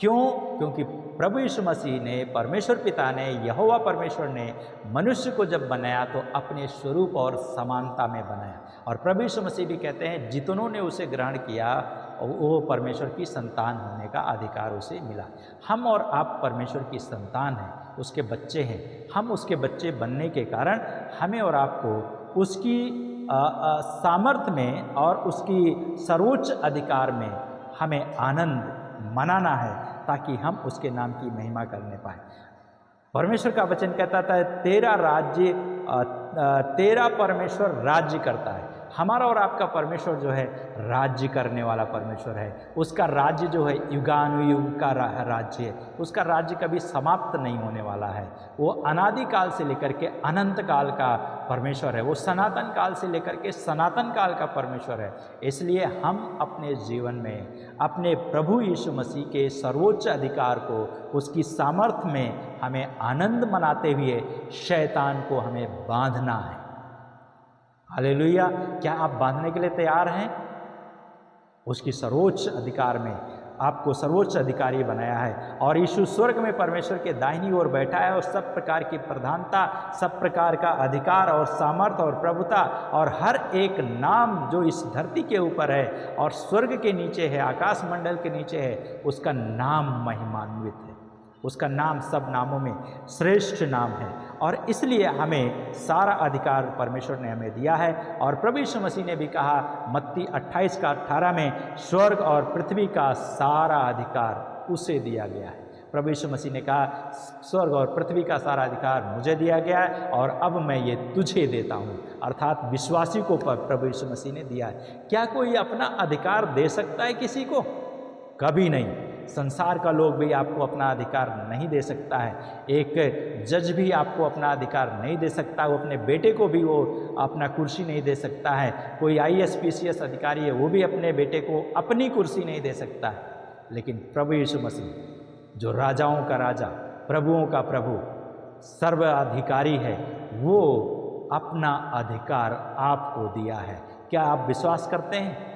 क्यों? क्योंकि प्रभु यीशु मसीह ने, परमेश्वर पिता ने, यहोवा परमेश्वर ने मनुष्य को जब बनाया तो अपने स्वरूप और समानता में बनाया। और प्रभु यीशु मसीह भी कहते हैं, जितनों ने उसे ग्रहण किया वो परमेश्वर की संतान होने का अधिकार उसे मिला। हम और आप परमेश्वर की संतान हैं, उसके बच्चे हैं। हम उसके बच्चे बनने के कारण हमें और आपको उसकी सामर्थ्य में और उसकी सर्वोच्च अधिकार में हमें आनंद मनाना है, ताकि हम उसके नाम की महिमा करने पाए। परमेश्वर का वचन कहता था, तेरा राज्य, तेरा परमेश्वर राज्य करता है। हमारा और आपका परमेश्वर जो है राज्य करने वाला परमेश्वर है। उसका राज्य जो है युगानुयुग का राज्य है। उसका राज्य कभी समाप्त नहीं होने वाला है। वो अनादि काल से लेकर के अनंत काल का परमेश्वर है। वो सनातन काल से लेकर के सनातन काल का परमेश्वर है। इसलिए हम अपने जीवन में अपने प्रभु यीशु मसीह के सर्वोच्च अधिकार को, उसकी सामर्थ्य में हमें आनंद मनाते हुए शैतान को हमें बांधना है। हालेलुया। क्या आप बांधने के लिए तैयार हैं? उसकी सर्वोच्च अधिकार में आपको सर्वोच्च अधिकारी बनाया है और यीशु स्वर्ग में परमेश्वर के दाहिनी ओर बैठा है और सब प्रकार की प्रधानता, सब प्रकार का अधिकार और सामर्थ और प्रभुता और हर एक नाम जो इस धरती के ऊपर है और स्वर्ग के नीचे है, आकाश मंडल के नीचे है, उसका नाम महिमान्वित है। उसका नाम सब नामों में श्रेष्ठ नाम है और इसलिए हमें सारा अधिकार परमेश्वर ने हमें दिया है। और प्रभु यीशु मसीह ने भी कहा मत्ती 28:18 में, स्वर्ग और पृथ्वी का सारा अधिकार उसे दिया गया है। प्रभु यीशु मसीह ने कहा स्वर्ग और पृथ्वी का सारा अधिकार मुझे दिया गया है और अब मैं ये तुझे देता हूँ, अर्थात विश्वासी को प्रभु यीशु मसीह ने दिया है। क्या कोई अपना अधिकार दे सकता है किसी को? कभी नहीं। संसार का लोग भी आपको अपना अधिकार नहीं दे सकता है। एक जज भी आपको अपना अधिकार नहीं दे सकता, वो अपने बेटे को भी वो अपना कुर्सी नहीं दे सकता है। कोई IAS PCS अधिकारी है, वो भी अपने बेटे को अपनी कुर्सी नहीं दे सकता है। लेकिन प्रभु यीशु मसीह जो राजाओं का राजा, प्रभुओं का प्रभु, सर्वाधिकारी है, वो अपना अधिकार आपको दिया है। क्या आप विश्वास करते हैं?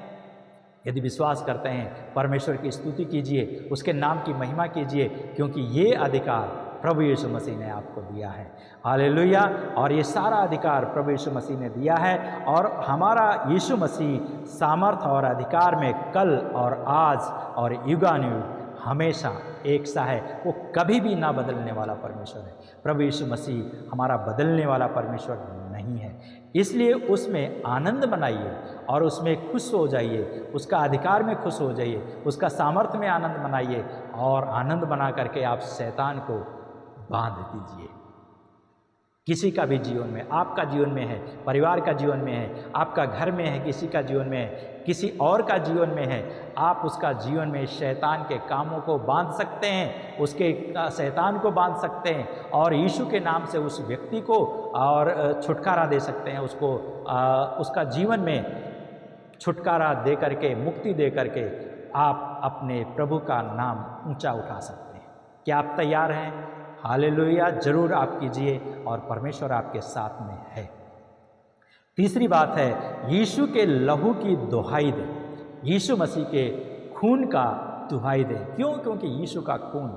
यदि विश्वास करते हैं, परमेश्वर की स्तुति कीजिए, उसके नाम की महिमा कीजिए, क्योंकि ये अधिकार प्रभु यीशु मसीह ने आपको दिया है। हालेलुया। और ये सारा अधिकार प्रभु यीशु मसीह ने दिया है और हमारा यीशु मसीह सामर्थ और अधिकार में कल और आज और युगानुयुग हमेशा एक सा है। वो कभी भी ना बदलने वाला परमेश्वर है। प्रभु यीशु मसीह हमारा बदलने वाला परमेश्वर नहीं है। इसलिए उसमें आनंद मनाइए और उसमें खुश हो जाइए, उसका अधिकार में खुश हो जाइए, उसका सामर्थ्य में आनंद मनाइए और आनंद बना करके आप शैतान को बांध दीजिए। किसी का भी जीवन में, आपका जीवन में है, परिवार का जीवन में है, आपका घर में है, किसी का जीवन में है, किसी और का जीवन में है, आप उसका जीवन में शैतान के कामों को बांध सकते हैं, उसके शैतान को बांध सकते हैं और यीशु के नाम से उस व्यक्ति को और छुटकारा दे सकते हैं, उसको उसका जीवन में छुटकारा दे करके, मुक्ति दे करके आप अपने प्रभु का नाम ऊंचा उठा सकते हैं। क्या आप तैयार हैं? हालेलुया। जरूर आप कीजिए और परमेश्वर आपके साथ में है। तीसरी बात है, यीशु के लहू की दुहाई दे। यीशु मसीह के खून का दुहाई दे। क्यों? क्योंकि यीशु का खून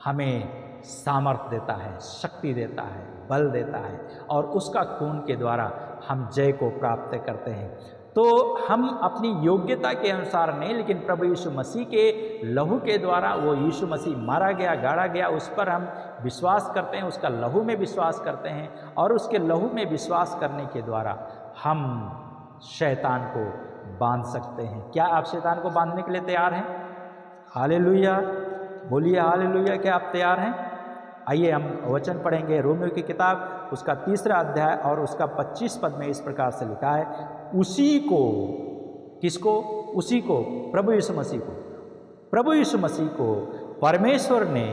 हमें सामर्थ्य देता है, शक्ति देता है, बल देता है और उसका खून के द्वारा हम जय को प्राप्त करते हैं। तो हम अपनी योग्यता के अनुसार नहीं, लेकिन प्रभु यीशु मसीह के लहू के द्वारा, वो यीशु मसीह मारा गया, गाड़ा गया, उस पर हम विश्वास करते हैं, उसका लहू में विश्वास करते हैं और उसके लहू में विश्वास करने के द्वारा हम शैतान को बांध सकते हैं। क्या आप शैतान को बांधने के लिए तैयार हैं? हालेलुया। बोलिए हालेलुया। क्या आप तैयार हैं? आइए हम वचन पढ़ेंगे। रोमियो की किताब उसका 3 अध्याय और उसका 25 पद में इस प्रकार से लिखा है, उसी को, किसको? उसी को, प्रभु यीशु मसीह को, प्रभु यीशु मसीह को परमेश्वर ने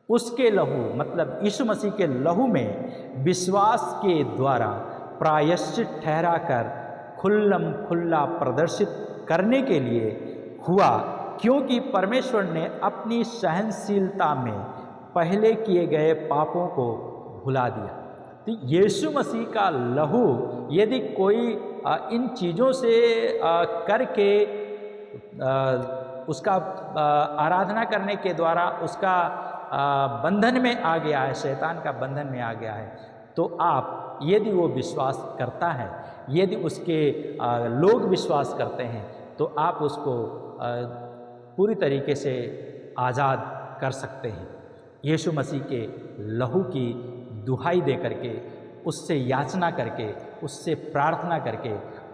उसके लहू, मतलब यीशु मसीह के लहू में विश्वास के द्वारा प्रायश्चित ठहरा कर खुल्लम खुल्ला प्रदर्शित करने के लिए हुआ, क्योंकि परमेश्वर ने अपनी सहनशीलता में पहले किए गए पापों को भुला दिया। तो यीशु मसीह का लहू, यदि कोई इन चीज़ों से करके उसका आराधना करने के द्वारा उसका बंधन में आ गया है, शैतान का बंधन में आ गया है, तो आप, यदि वो विश्वास करता है, यदि उसके लोग विश्वास करते हैं, तो आप उसको पूरी तरीके से आज़ाद कर सकते हैं। यीशु मसीह के लहू की दुहाई दे करके, उससे याचना करके, उससे प्रार्थना करके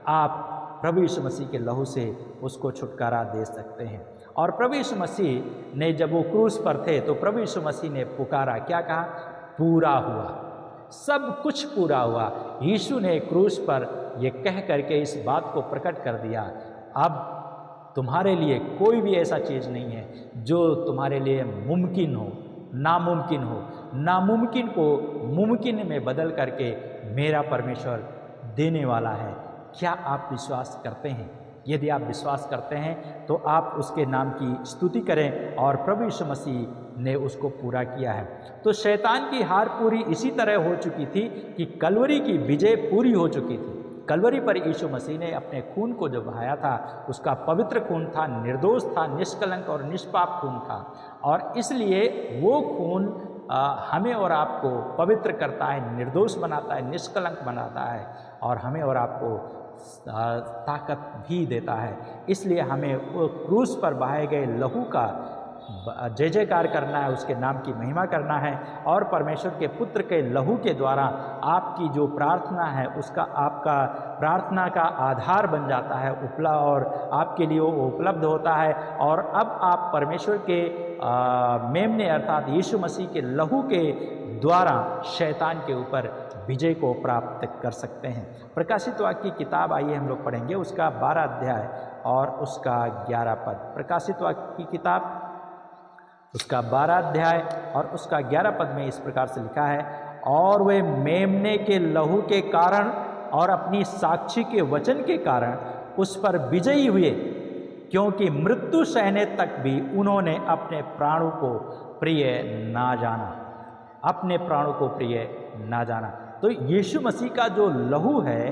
आप प्रभु यीशु मसीह के लहू से उसको छुटकारा दे सकते हैं। और प्रभु यीशु मसीह ने जब वो क्रूस पर थे तो प्रभु यीशु मसीह ने पुकारा, क्या कहा? पूरा हुआ। सब कुछ पूरा हुआ। यीशु ने क्रूस पर ये कह करके इस बात को प्रकट कर दिया, अब तुम्हारे लिए कोई भी ऐसा चीज़ नहीं है जो तुम्हारे लिए मुमकिन हो, नामुमकिन हो। नामुमकिन को मुमकिन में बदल करके मेरा परमेश्वर देने वाला है। क्या आप विश्वास करते हैं? यदि आप विश्वास करते हैं तो आप उसके नाम की स्तुति करें, और प्रभु यीशु मसीह ने उसको पूरा किया है। तो शैतान की हार पूरी इसी तरह हो चुकी थी कि कलवरी की विजय पूरी हो चुकी थी। कलवरी पर यीशु मसीह ने अपने खून को जो बहाया था, उसका पवित्र खून था, निर्दोष था, निष्कलंक और निष्पाप खून था, और इसलिए वो खून हमें और आपको पवित्र करता है, निर्दोष बनाता है, निष्कलंक बनाता है, और हमें और आपको ताकत भी देता है। इसलिए हमें वो क्रूस पर बहाए गए लहू का जय जयकार करना है, उसके नाम की महिमा करना है, और परमेश्वर के पुत्र के लहू के द्वारा आपकी जो प्रार्थना है उसका आपका प्रार्थना का आधार बन जाता है उपला, और आपके लिए वो उपलब्ध होता है। और अब आप परमेश्वर के मेमने अर्थात यीशु मसीह के लहू के द्वारा शैतान के ऊपर विजय को प्राप्त कर सकते हैं। प्रकाशित वाक्य की किताब आइए हम लोग पढ़ेंगे, उसका 12 अध्याय और उसका 11 पद। प्रकाशित वाक्य की किताब उसका 12 अध्याय और उसका 11 पद में इस प्रकार से लिखा है, और वे मेमने के लहू के कारण और अपनी साक्षी के वचन के कारण उस पर विजयी हुए, क्योंकि मृत्यु सहने तक भी उन्होंने अपने प्राणों को प्रिय ना जाना, अपने प्राणों को प्रिय ना जाना। तो यीशु मसीह का जो लहू है,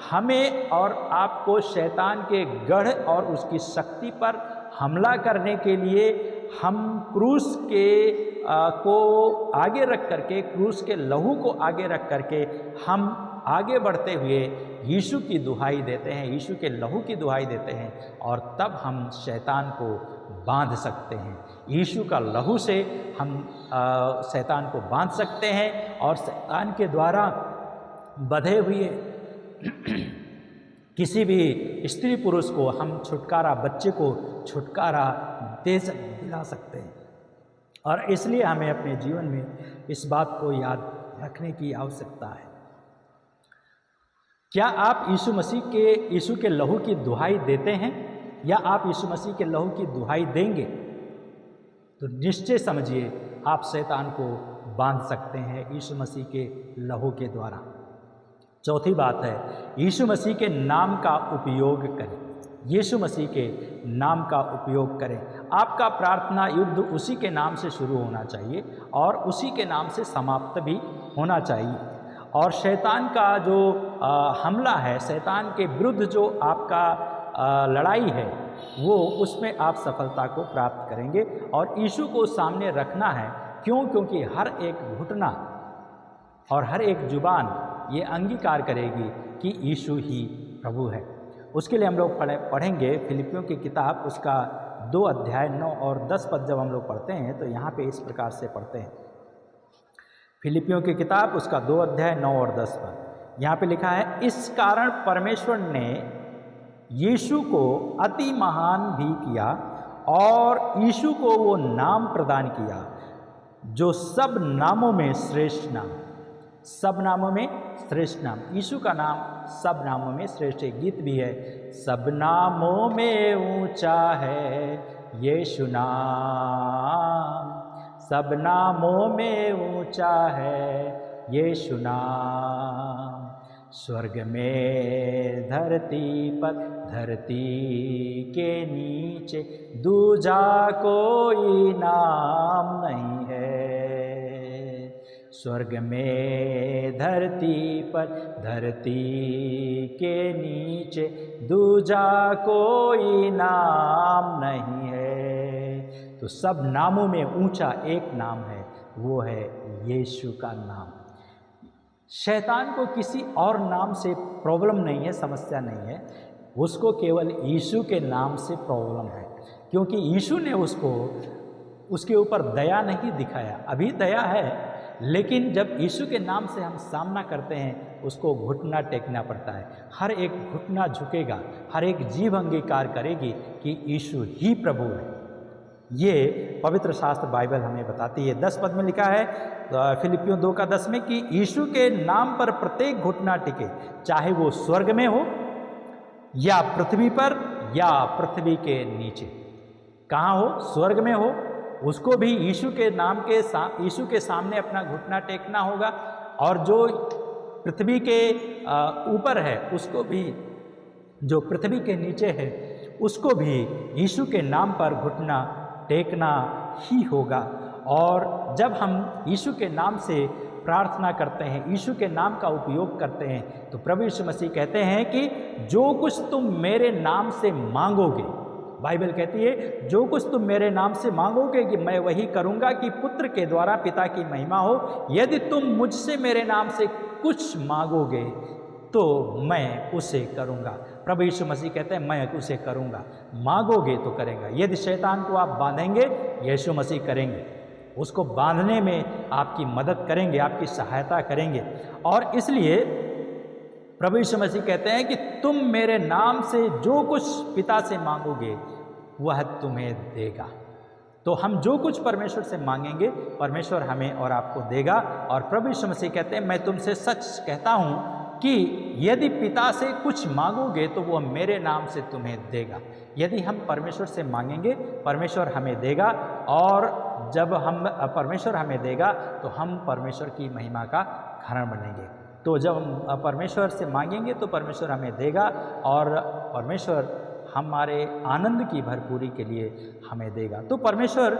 हमें और आपको शैतान के गढ़ और उसकी शक्ति पर हमला करने के लिए हम क्रूस के को आगे रख करके, क्रूस के लहू को आगे रख करके हम आगे बढ़ते हुए यीशु की दुहाई देते हैं, यीशु के लहू की दुहाई देते हैं, और तब हम शैतान को बांध सकते हैं। यीशु का लहू से हम शैतान को बांध सकते हैं, और शैतान के द्वारा बंधे हुए किसी भी स्त्री पुरुष को हम छुटकारा, बच्चे को छुटकारा दिला सकते हैं। और इसलिए हमें अपने जीवन में इस बात को याद रखने की आवश्यकता है। क्या आप यीशु के लहू की दुहाई देते हैं, या आप यीशु मसीह के लहू की दुहाई देंगे? तो निश्चय समझिए आप शैतान को बांध सकते हैं यीशु मसीह के लहू के द्वारा। चौथी बात है, यीशु मसीह के नाम का उपयोग करें। यीशु मसीह के नाम का उपयोग करें। आपका प्रार्थना युद्ध उसी के नाम से शुरू होना चाहिए और उसी के नाम से समाप्त भी होना चाहिए। और शैतान का जो हमला है, शैतान के विरुद्ध जो आपका लड़ाई है, वो उसमें आप सफलता को प्राप्त करेंगे। और यीशु को सामने रखना है। क्यों? क्योंकि हर एक घुटना और हर एक जुबान ये अंगीकार करेगी कि यीशु ही प्रभु है। उसके लिए हम लोग पढ़ेंगे फिलिपियों की किताब, उसका 2 अध्याय 9 और 10 पद। जब हम लोग पढ़ते हैं तो यहाँ पे इस प्रकार से पढ़ते हैं। फिलिपियों की किताब उसका 2 अध्याय 9 और 10 पद। यहाँ पे लिखा है, इस कारण परमेश्वर ने यीशु को अति महान भी किया और यीशु को वो नाम प्रदान किया जो सब नामों में श्रेष्ठ नाम। सब नामों में श्रेष्ठ नाम, यीशु का नाम सब नामों में श्रेष्ठ। एक गीत भी है, सब नामों में ऊंचा है यीशु नाम, सब नामों में ऊंचा है यीशु नाम। स्वर्ग में धरती पर, धरती के नीचे दूजा कोई नाम नहीं है। स्वर्ग में धरती पर, धरती के नीचे दूजा कोई नाम नहीं है। तो सब नामों में ऊंचा एक नाम है, वो है यीशु का नाम। शैतान को किसी और नाम से प्रॉब्लम नहीं है, समस्या नहीं है, उसको केवल यीशु के नाम से प्रॉब्लम है। क्योंकि यीशु ने उसके ऊपर दया नहीं दिखाया। अभी दया है, लेकिन जब यीशु के नाम से हम सामना करते हैं, उसको घुटना टेकना पड़ता है। हर एक घुटना झुकेगा, हर एक जीभ अंगीकार करेगी कि यीशु ही प्रभु है। ये पवित्र शास्त्र बाइबल हमें बताती है। 10 पद में लिखा है फिलिपियों 2:10 में कि यीशु के नाम पर प्रत्येक घुटना टिके, चाहे वो स्वर्ग में हो या पृथ्वी पर या पृथ्वी के नीचे। कहाँ हो? स्वर्ग में हो, उसको भी यीशु के नाम के यीशु के सामने अपना घुटना टेकना होगा, और जो पृथ्वी के ऊपर है उसको भी, जो पृथ्वी के नीचे है उसको भी यीशु के नाम पर घुटना टेकना ही होगा। और जब हम यीशु के नाम से प्रार्थना करते हैं, यीशु के नाम का उपयोग करते हैं, तो प्रभु यीशु मसीह कहते हैं कि जो कुछ तुम मेरे नाम से मांगोगे, बाइबल कहती है जो कुछ तुम मेरे नाम से मांगोगे कि मैं वही करूँगा, कि पुत्र के द्वारा पिता की महिमा हो। यदि तुम मुझसे मेरे नाम से कुछ मांगोगे तो मैं उसे करूँगा। प्रभु यीशु मसीह कहते हैं मैं उसे करूँगा। मांगोगे तो करेगा। यदि शैतान को आप बांधेंगे, यीशु मसीह करेंगे, उसको बांधने में आपकी मदद करेंगे, आपकी सहायता करेंगे। और इसलिए प्रभु यीशु मसीह कहते हैं कि तुम मेरे नाम से जो कुछ पिता से मांगोगे वह तुम्हें देगा। तो हम जो कुछ परमेश्वर से मांगेंगे परमेश्वर हमें और आपको देगा। और प्रभु यीशु मसीह कहते हैं मैं तुमसे सच कहता हूँ कि यदि पिता से कुछ मांगोगे तो वह मेरे नाम से तुम्हें देगा। यदि हम परमेश्वर से मांगेंगे परमेश्वर हमें देगा, और जब हम परमेश्वर हमें देगा तो हम परमेश्वर की महिमा का कारण बनेंगे। तो जब हम परमेश्वर से मांगेंगे तो परमेश्वर हमें देगा, और परमेश्वर हमारे आनंद की भरपूरी के लिए हमें देगा। तो परमेश्वर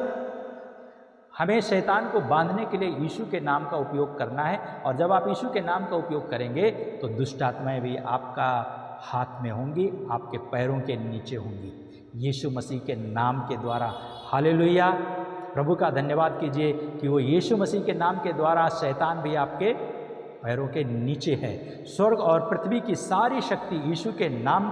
हमें शैतान को बांधने के लिए यीशु के नाम का उपयोग करना है, और जब आप यीशु के नाम का उपयोग करेंगे तो दुष्ट आत्माएं भी आपका हाथ में होंगी, आपके पैरों के नीचे होंगी, यीशु मसीह के नाम के द्वारा। हालेलुया! प्रभु का धन्यवाद कीजिए कि वो यीशु मसीह के नाम के द्वारा शैतान भी आपके पैरों के नीचे है। स्वर्ग और पृथ्वी की सारी शक्ति यीशु के नाम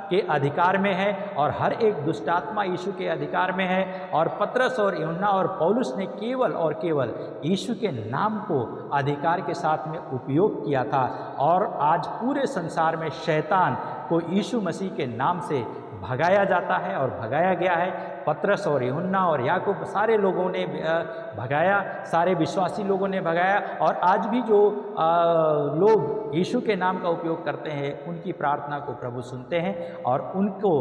के अधिकार में है, और हर एक दुष्टात्मा यीशु के अधिकार में है। और पतरस और यूहन्ना और पौलुस ने केवल और केवल यीशु के नाम को अधिकार के साथ में उपयोग किया था, और आज पूरे संसार में शैतान को यीशु मसीह के नाम से भगाया जाता है और भगाया गया है। पतरस और यूहन्ना और याकूब सारे लोगों ने भगाया, सारे विश्वासी लोगों ने भगाया। और आज भी जो लोग यीशु के नाम का उपयोग करते हैं उनकी प्रार्थना को प्रभु सुनते हैं और उनको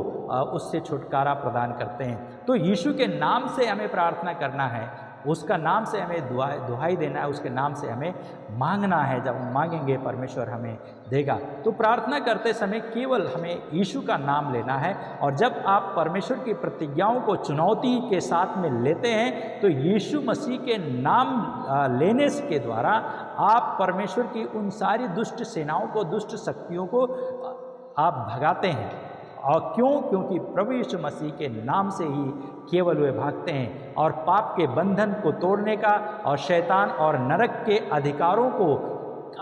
उससे छुटकारा प्रदान करते हैं। तो यीशु के नाम से हमें प्रार्थना करना है, उसका नाम से हमें दुहाई देना है, उसके नाम से हमें मांगना है। जब हम मांगेंगे परमेश्वर हमें देगा। तो प्रार्थना करते समय केवल हमें यीशु का नाम लेना है, और जब आप परमेश्वर की प्रतिज्ञाओं को चुनौती के साथ में लेते हैं तो यीशु मसीह के नाम लेने के द्वारा आप परमेश्वर की उन सारी दुष्ट सेनाओं को, दुष्ट शक्तियों को आप भगाते हैं। और क्यों? क्योंकि प्रभु यीशु मसीह के नाम से ही केवल वे भागते हैं, और पाप के बंधन को तोड़ने का और शैतान और नरक के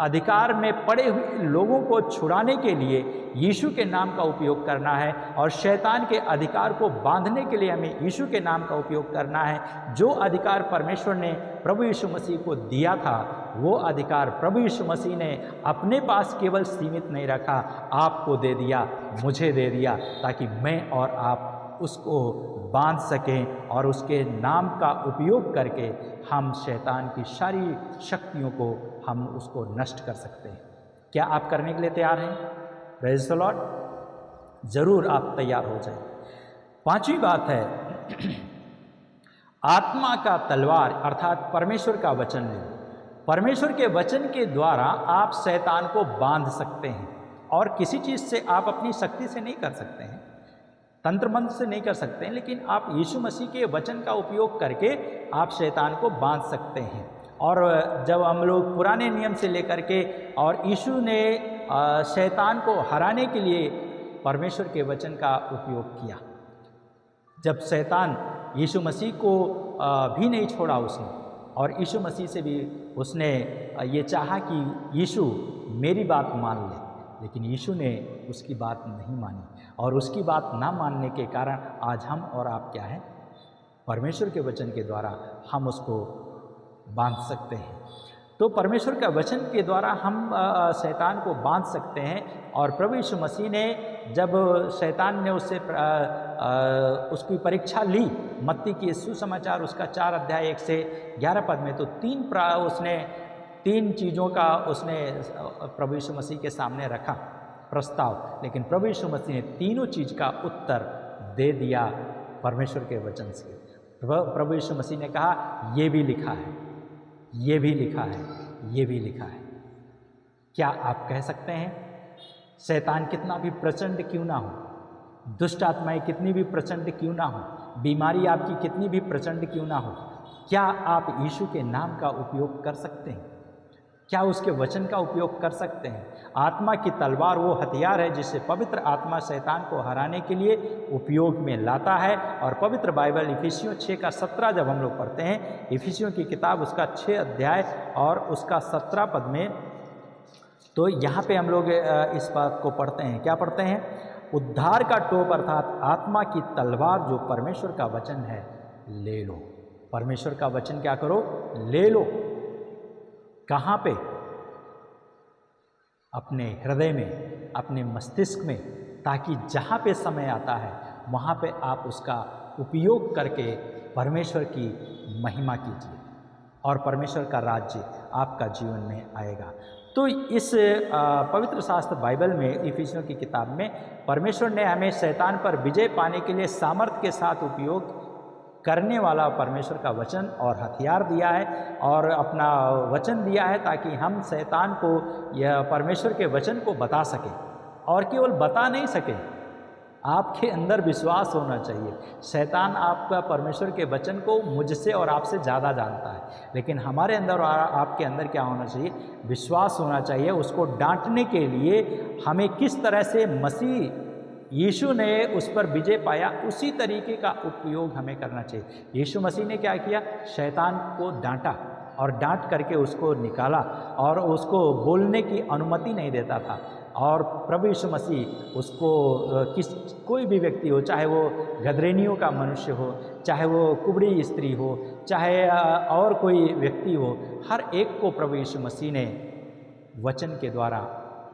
अधिकार में पड़े हुए लोगों को छुड़ाने के लिए यीशु के नाम का उपयोग करना है, और शैतान के अधिकार को बांधने के लिए हमें यीशु के नाम का उपयोग करना है। जो अधिकार परमेश्वर ने प्रभु यीशु मसीह को दिया था, वो अधिकार प्रभु यीशु मसीह ने अपने पास केवल सीमित नहीं रखा, आपको दे दिया, मुझे दे दिया, ताकि मैं और आप उसको बांध सकें और उसके नाम का उपयोग करके हम शैतान की सारी शक्तियों को हम उसको नष्ट कर सकते हैं। क्या आप करने के लिए तैयार हैं? Praise the Lord. ज़रूर आप तैयार हो जाएं। पांचवी बात है आत्मा का तलवार, अर्थात परमेश्वर का वचन लेना। परमेश्वर के वचन के द्वारा आप शैतान को बांध सकते हैं, और किसी चीज़ से आप अपनी शक्ति से नहीं कर सकते हैं, तंत्र मंत्र से नहीं कर सकते हैं, लेकिन आप यीशु मसीह के वचन का उपयोग करके आप शैतान को बांध सकते हैं। और जब हम लोग पुराने नियम से लेकर के, और यीशु ने शैतान को हराने के लिए परमेश्वर के वचन का उपयोग किया। जब शैतान यीशु मसीह को भी नहीं छोड़ा उसने, और यीशु मसीह से भी उसने ये चाहा कि यीशु मेरी बात मान ले, लेकिन यीशु ने उसकी बात नहीं मानी, और उसकी बात ना मानने के कारण आज हम और आप क्या हैं? परमेश्वर के वचन के द्वारा हम उसको बांध सकते हैं। तो परमेश्वर का वचन के द्वारा हम शैतान को बांध सकते हैं। और प्रभु यीशु मसीह ने जब शैतान ने उससे उसकी परीक्षा ली, मत्ती की सुसमाचार उसका 4 अध्याय 1 से 11 पद में, तो उसने 3 चीज़ों का उसने प्रभु यीशु मसीह के सामने रखा प्रस्ताव, लेकिन प्रभु यीशु मसीह ने तीनों चीज़ का उत्तर दे दिया परमेश्वर के वचन से। प्रभु यीशु मसीह ने कहा ये भी लिखा है, ये भी लिखा है, ये भी लिखा है। क्या आप कह सकते हैं शैतान कितना भी प्रचंड क्यों ना हो, दुष्ट आत्माएं कितनी भी प्रचंड क्यों ना हो, बीमारी आपकी कितनी भी प्रचंड क्यों ना हो, क्या आप यीशु के नाम का उपयोग कर सकते हैं? क्या उसके वचन का उपयोग कर सकते हैं? आत्मा की तलवार वो हथियार है जिससे पवित्र आत्मा शैतान को हराने के लिए उपयोग में लाता है। और पवित्र बाइबल इफिसियों 6 का 17 जब हम लोग पढ़ते हैं, इफिसियों की किताब उसका 6 अध्याय और उसका 17 पद में, तो यहाँ पे हम लोग इस बात को पढ़ते हैं। क्या पढ़ते हैं? उद्धार का टोप अर्थात आत्मा की तलवार जो परमेश्वर का वचन है ले लो। परमेश्वर का वचन क्या करो? ले लो। कहाँ पे? अपने हृदय में, अपने मस्तिष्क में, ताकि जहाँ पे समय आता है वहाँ पे आप उसका उपयोग करके परमेश्वर की महिमा कीजिए और परमेश्वर का राज्य आपका जीवन में आएगा। तो इस पवित्र शास्त्र बाइबल में इफिसियों की किताब में परमेश्वर ने हमें शैतान पर विजय पाने के लिए सामर्थ्य के साथ उपयोग करने वाला परमेश्वर का वचन और हथियार दिया है और अपना वचन दिया है ताकि हम शैतान को यह परमेश्वर के वचन को बता सकें। और केवल बता नहीं सकें, आपके अंदर विश्वास होना चाहिए। शैतान आपका परमेश्वर के वचन को मुझसे और आपसे ज़्यादा जानता है, लेकिन हमारे अंदर और आपके अंदर क्या होना चाहिए? विश्वास होना चाहिए। उसको डांटने के लिए हमें किस तरह से मसीह यीशु ने उस पर विजय पाया, उसी तरीके का उपयोग हमें करना चाहिए। यीशु मसीह ने क्या किया? शैतान को डांटा और डांट करके उसको निकाला और उसको बोलने की अनुमति नहीं देता था। और प्रभु यीशु मसीह उसको कोई भी व्यक्ति हो, चाहे वो गदरेनियों का मनुष्य हो, चाहे वो कुबड़ी स्त्री हो, चाहे और कोई व्यक्ति हो, हर एक को प्रभु यीशु मसीह ने वचन के द्वारा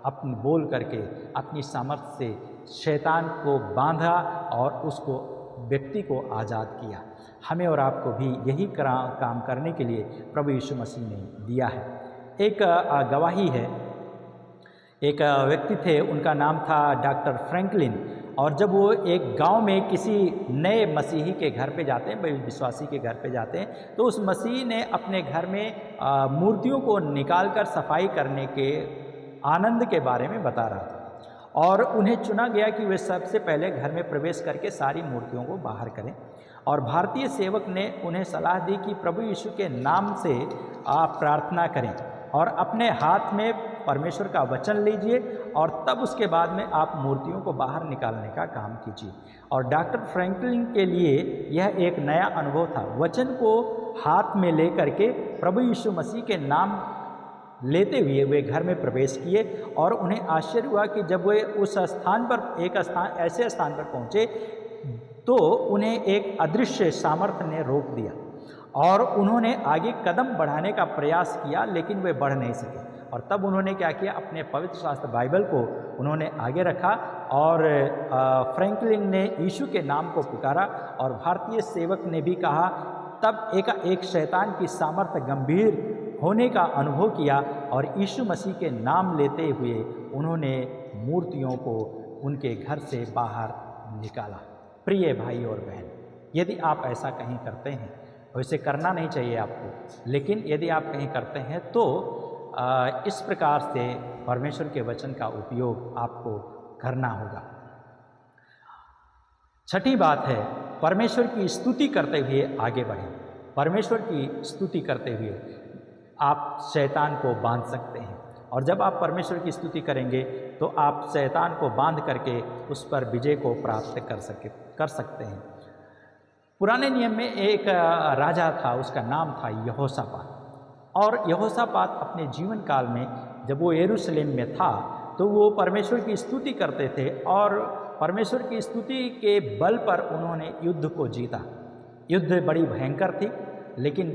अपने बोल करके अपनी सामर्थ्य से शैतान को बांधा और उसको व्यक्ति को आज़ाद किया। हमें और आपको भी यही काम करने के लिए प्रभु यीशु मसीह ने दिया है। एक गवाही है, एक व्यक्ति थे, उनका नाम था डॉक्टर फ्रैंकलिन। और जब वो एक गांव में किसी नए मसीही के घर पे जाते हैं, विश्वासी के घर पे जाते हैं, तो उस मसीही ने अपने घर में मूर्तियों को निकालकर सफाई करने के आनंद के बारे में बता रहा था। और उन्हें चुना गया कि वे सबसे पहले घर में प्रवेश करके सारी मूर्तियों को बाहर करें। और भारतीय सेवक ने उन्हें सलाह दी कि प्रभु यीशु के नाम से आप प्रार्थना करें और अपने हाथ में परमेश्वर का वचन लीजिए और तब उसके बाद में आप मूर्तियों को बाहर निकालने का काम कीजिए। और डॉक्टर फ्रैंकलिन के लिए यह एक नया अनुभव था। वचन को हाथ में लेकर के प्रभु यीशु मसीह के नाम लेते हुए वे घर में प्रवेश किए और उन्हें आश्चर्य हुआ कि जब वे उस स्थान पर ऐसे स्थान पर पहुँचे तो उन्हें एक अदृश्य सामर्थ्य ने रोक दिया और उन्होंने आगे कदम बढ़ाने का प्रयास किया, लेकिन वे बढ़ नहीं सके। और तब उन्होंने क्या किया? अपने पवित्र शास्त्र बाइबल को उन्होंने आगे रखा और फ्रैंकलिन ने यीशु के नाम को पुकारा और भारतीय सेवक ने भी कहा। तब एक शैतान की सामर्थ्य गंभीर होने का अनुभव किया और यीशु मसीह के नाम लेते हुए उन्होंने मूर्तियों को उनके घर से बाहर निकाला। प्रिय भाई और बहन, यदि आप ऐसा कहीं करते हैं, वैसे करना नहीं चाहिए आपको, लेकिन यदि आप कहीं करते हैं तो इस प्रकार से परमेश्वर के वचन का उपयोग आपको करना होगा। छठी बात है, परमेश्वर की स्तुति करते हुए आगे बढ़ें। परमेश्वर की स्तुति करते हुए आप शैतान को बांध सकते हैं और जब आप परमेश्वर की स्तुति करेंगे तो आप शैतान को बांध करके उस पर विजय को प्राप्त कर सकते हैं। पुराने नियम में एक राजा था, उसका नाम था यहोशापात। और यहोशापात अपने जीवन काल में जब वो यरूशलेम में था तो वो परमेश्वर की स्तुति करते थे और परमेश्वर की स्तुति के बल पर उन्होंने युद्ध को जीता। युद्ध बड़ी भयंकर थी, लेकिन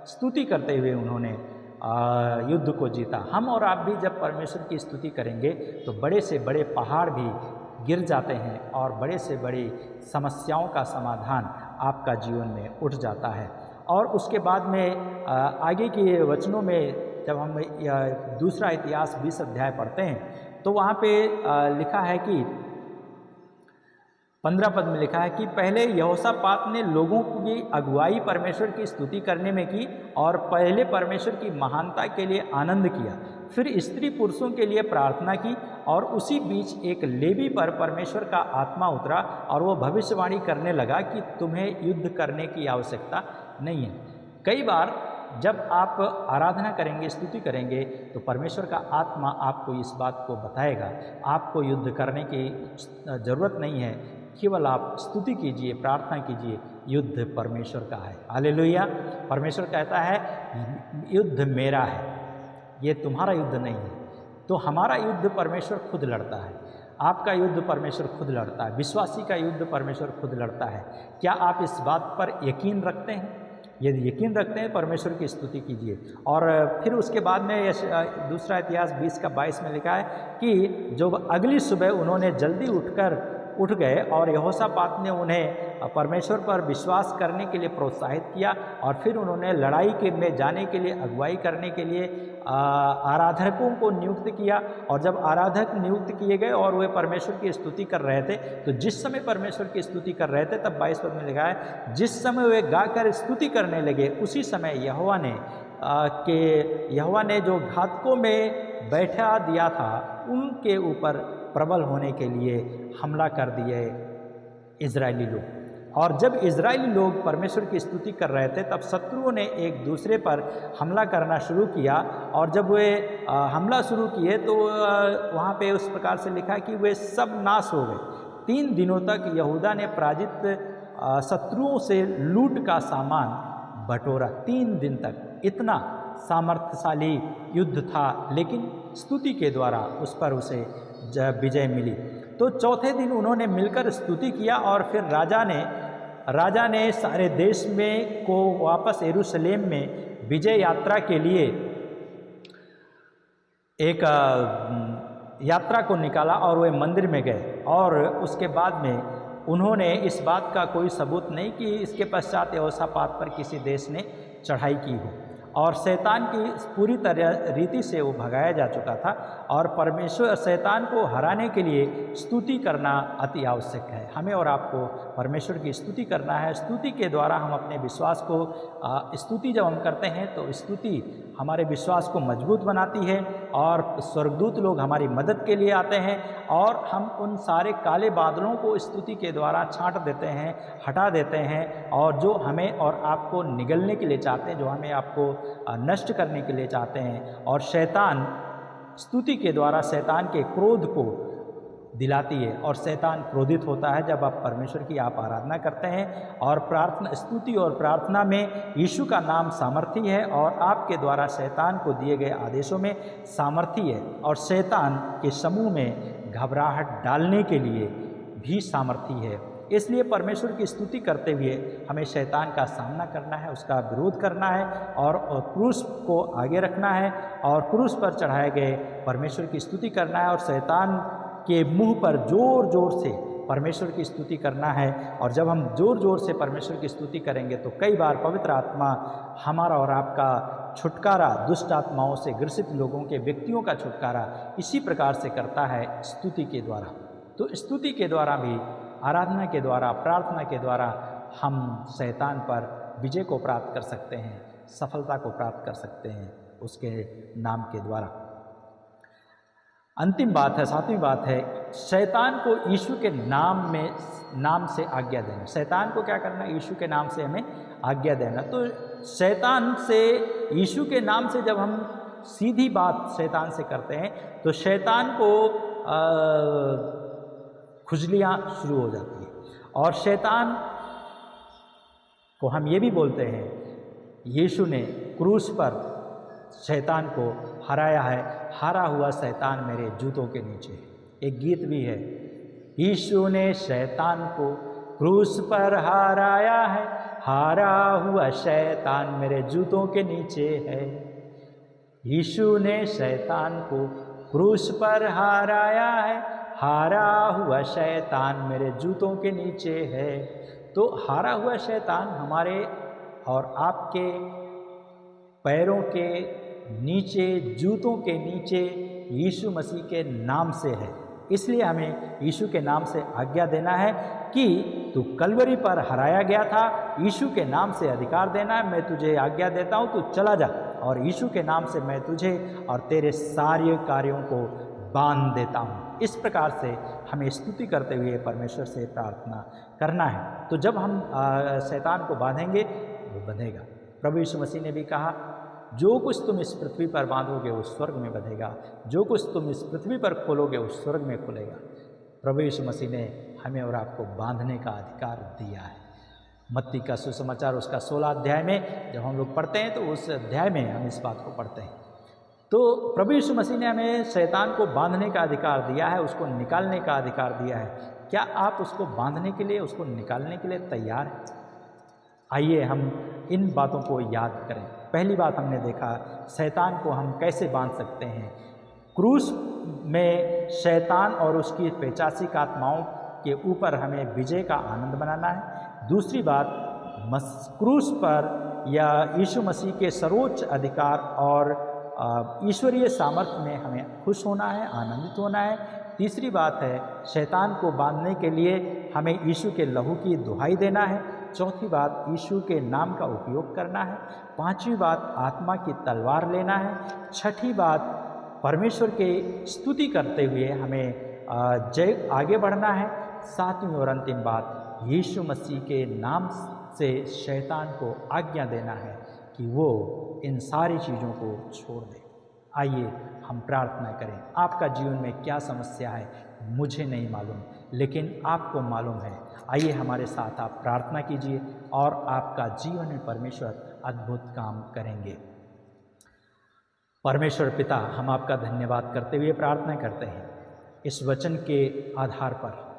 स्तुति करते हुए उन्होंने युद्ध को जीता। हम और आप भी जब परमेश्वर की स्तुति करेंगे तो बड़े से बड़े पहाड़ भी गिर जाते हैं और बड़े से बड़ी समस्याओं का समाधान आपका जीवन में उठ जाता है। और उसके बाद में आगे के वचनों में जब हम दूसरा इतिहास 20 अध्याय पढ़ते हैं तो वहाँ पे लिखा है कि 15 पद में लिखा है कि पहले यहोशापात ने लोगों की अगुवाई परमेश्वर की स्तुति करने में की और पहले परमेश्वर की महानता के लिए आनंद किया, फिर स्त्री पुरुषों के लिए प्रार्थना की और उसी बीच एक लेवी पर परमेश्वर का आत्मा उतरा और वो भविष्यवाणी करने लगा कि तुम्हें युद्ध करने की आवश्यकता नहीं है। कई बार जब आप आराधना करेंगे, स्तुति करेंगे तो परमेश्वर का आत्मा आपको इस बात को बताएगा, आपको युद्ध करने की ज़रूरत नहीं है, केवल आप स्तुति कीजिए, प्रार्थना कीजिए, युद्ध परमेश्वर का है। हालेलुया। परमेश्वर कहता है युद्ध मेरा है, ये तुम्हारा युद्ध नहीं है। तो हमारा युद्ध परमेश्वर खुद लड़ता है, आपका युद्ध परमेश्वर खुद लड़ता है, विश्वासी का युद्ध परमेश्वर खुद लड़ता है। क्या आप इस बात पर यकीन रखते हैं? यदि यकीन रखते हैं परमेश्वर की स्तुति कीजिए। और फिर उसके बाद में दूसरा इतिहास 20 का 22 में लिखा है कि जो अगली सुबह उन्होंने जल्दी उठ गए और यहोशापात ने उन्हें परमेश्वर पर विश्वास करने के लिए प्रोत्साहित किया और फिर उन्होंने लड़ाई के में जाने के लिए, अगुवाई करने के लिए आराधकों को नियुक्त किया। और जब आराधक नियुक्त किए गए और वे परमेश्वर की स्तुति कर रहे थे, तो जिस समय परमेश्वर की स्तुति कर रहे थे तब 22 पद में लिखा है जिस समय वे गाकर स्तुति करने लगे उसी समय यहोवा ने जो घातकों में बैठा दिया था उनके ऊपर प्रबल होने के लिए हमला कर दिए इजरायली लोग। और जब इजरायली लोग परमेश्वर की स्तुति कर रहे थे तब शत्रुओं ने एक दूसरे पर हमला करना शुरू किया। और जब वे हमला शुरू किए तो वहाँ पे उस प्रकार से लिखा कि वे सब नाश हो गए। 3 दिनों तक यहूदा ने पराजित शत्रुओं से लूट का सामान बटोरा। 3 दिन तक इतना सामर्थ्यशाली युद्ध था, लेकिन स्तुति के द्वारा उस पर उसे विजय मिली। तो चौथे दिन उन्होंने मिलकर स्तुति किया और फिर राजा ने सारे देश में को वापस यरूशलेम में विजय यात्रा के लिए एक यात्रा को निकाला और वे मंदिर में गए। और उसके बाद में उन्होंने इस बात का कोई सबूत नहीं कि इसके पश्चात यहोशापात पर किसी देश ने चढ़ाई की हो। और शैतान की पूरी तरह रीति से वो भगाया जा चुका था। और परमेश्वर शैतान को हराने के लिए स्तुति करना अति आवश्यक है। हमें और आपको परमेश्वर की स्तुति करना है। स्तुति के द्वारा हम अपने विश्वास को स्तुति जब हम करते हैं तो स्तुति हमारे विश्वास को मजबूत बनाती है और स्वर्गदूत लोग हमारी मदद के लिए आते हैं और हम उन सारे काले बादलों को स्तुति के द्वारा छांट देते हैं, हटा देते हैं। और जो हमें और आपको निगलने के लिए चाहते हैं, जो हमें आपको नष्ट करने के लिए चाहते हैं, और शैतान स्तुति के द्वारा शैतान के क्रोध को दिलाती है और शैतान क्रोधित होता है जब आप परमेश्वर की आप आराधना करते हैं। और प्रार्थना, स्तुति और प्रार्थना में यीशु का नाम सामर्थी है और आपके द्वारा शैतान को दिए गए आदेशों में सामर्थी है और शैतान के समूह में घबराहट डालने के लिए भी सामर्थी है। इसलिए परमेश्वर की स्तुति करते हुए हमें शैतान का सामना करना है, उसका विरोध करना है और क्रूस को आगे रखना है और क्रूस पर चढ़ाए गए परमेश्वर की स्तुति करना है और शैतान के मुंह पर जोर जोर से परमेश्वर की स्तुति करना है। और जब हम जोर जोर से परमेश्वर की स्तुति करेंगे तो कई बार पवित्र आत्मा हमारा और आपका छुटकारा, दुष्ट आत्माओं से ग्रसित लोगों के, व्यक्तियों का छुटकारा इसी प्रकार से करता है स्तुति के द्वारा। तो स्तुति के द्वारा भी, आराधना के द्वारा, प्रार्थना के द्वारा हम शैतान पर विजय को प्राप्त कर सकते हैं, सफलता को प्राप्त कर सकते हैं उसके नाम के द्वारा। अंतिम बात है, 7वीं बात है, शैतान को यीशु के नाम से आज्ञा देना। शैतान को क्या करना? यीशु के नाम से हमें आज्ञा देना। तो शैतान से, यीशु के नाम से जब हम सीधी बात शैतान से करते हैं तो शैतान को खुजलियाँ शुरू हो जाती है। और शैतान को हम ये भी बोलते हैं, यीशु ने क्रूस पर शैतान को हराया है, हारा हुआ शैतान मेरे जूतों के नीचे। एक गीत भी है, यीशु ने शैतान को क्रूस पर हराया है, हारा हुआ शैतान मेरे जूतों के नीचे है। यीशु ने शैतान को क्रूस पर हराया है, हारा हुआ शैतान मेरे जूतों के नीचे है। तो हारा हुआ शैतान हमारे और आपके पैरों के नीचे, जूतों के नीचे यीशु मसीह के नाम से है। इसलिए हमें यीशु के नाम से आज्ञा देना है कि तू कलवरी पर हराया गया था, यीशु के नाम से अधिकार देना है। मैं तुझे आज्ञा देता हूँ, तू चला जा, और यीशु के नाम से मैं तुझे और तेरे सारे कार्यों को बांध देता हूँ। इस प्रकार से हमें स्तुति करते हुए परमेश्वर से प्रार्थना करना है। तो जब हम शैतान को बांधेंगे वो बंधेगा। प्रभु यीशु मसीह ने भी कहा, जो कुछ तुम इस पृथ्वी पर बांधोगे वो स्वर्ग में बंधेगा, जो कुछ तुम इस पृथ्वी पर खोलोगे वो स्वर्ग में खुलेगा। प्रभु यीशु मसीह ने हमें और आपको बांधने का अधिकार दिया है। मत्ती का सुसमाचार उसका 16 अध्याय में जब हम लोग पढ़ते हैं तो उस अध्याय में हम इस बात को पढ़ते हैं। तो प्रभु यीशु मसीह ने हमें शैतान को बांधने का अधिकार दिया है, उसको निकालने का अधिकार दिया है। क्या आप उसको बांधने के लिए, उसको निकालने के लिए तैयार हैं? आइए हम इन बातों को याद करें। पहली बात हमने देखा, शैतान को हम कैसे बांध सकते हैं। क्रूस में शैतान और उसकी पैशाचिक आत्माओं के ऊपर हमें विजय का आनंद मनाना है। दूसरी बात, क्रूस पर या यीशु मसीह के सर्वोच्च अधिकार और ईश्वरीय सामर्थ्य में हमें खुश होना है, आनंदित होना है। तीसरी बात है, शैतान को बांधने के लिए हमें यीशु के लहू की दुहाई देना है। चौथी बात, यीशु के नाम का उपयोग करना है। पांचवी बात, आत्मा की तलवार लेना है। छठी बात, परमेश्वर के स्तुति करते हुए हमें आगे बढ़ना है। सातवीं और अंतिम बात, यीशु मसीह के नाम से शैतान को आज्ञा देना है कि वो इन सारी चीज़ों को छोड़ दे। आइए हम प्रार्थना करें। आपका जीवन में क्या समस्या है मुझे नहीं मालूम, लेकिन आपको मालूम है। आइए हमारे साथ आप प्रार्थना कीजिए और आपका जीवन में परमेश्वर अद्भुत काम करेंगे। परमेश्वर पिता, हम आपका धन्यवाद करते हुए प्रार्थना करते हैं, इस वचन के आधार पर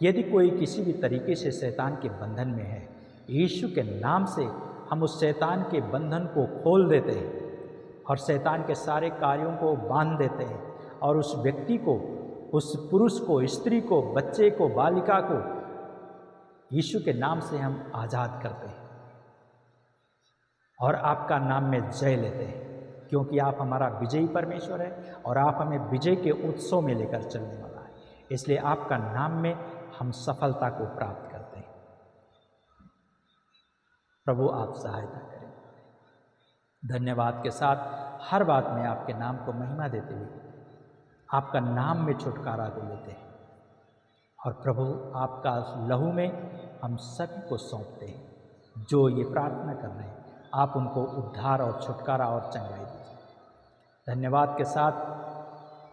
यदि कोई किसी भी तरीके से शैतान के बंधन में है, यीशु के नाम से हम उस शैतान के बंधन को खोल देते हैं और शैतान के सारे कार्यों को बांध देते हैं, और उस व्यक्ति को, उस पुरुष को, स्त्री को, बच्चे को, बालिका को यीशु के नाम से हम आज़ाद करते हैं और आपका नाम में जय लेते हैं, क्योंकि आप हमारा विजयी परमेश्वर है और आप हमें विजय के उत्सव में लेकर चलने वाला है। इसलिए आपका नाम में हम सफलता को प्राप्त करते हैं। प्रभु आप सहायता करें। धन्यवाद के साथ हर बात में आपके नाम को महिमा देते हुए आपका नाम में छुटकारा को लेते हैं, और प्रभु आपका लहू में हम सभी को सौंपते हैं जो ये प्रार्थना कर रहे हैं। आप उनको उद्धार और छुटकारा और चंगाई दीजिए। धन्यवाद के साथ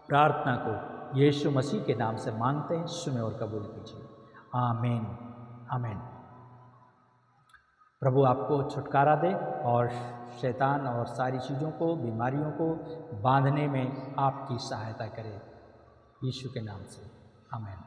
प्रार्थना को यीशु मसीह के नाम से मांगते हैं, सुने और कबूल कीजिए। आमीन, आमीन। प्रभु आपको छुटकारा दे और शैतान और सारी चीज़ों को, बीमारियों को बांधने में आपकी सहायता करे, यीशु के नाम से। आमीन।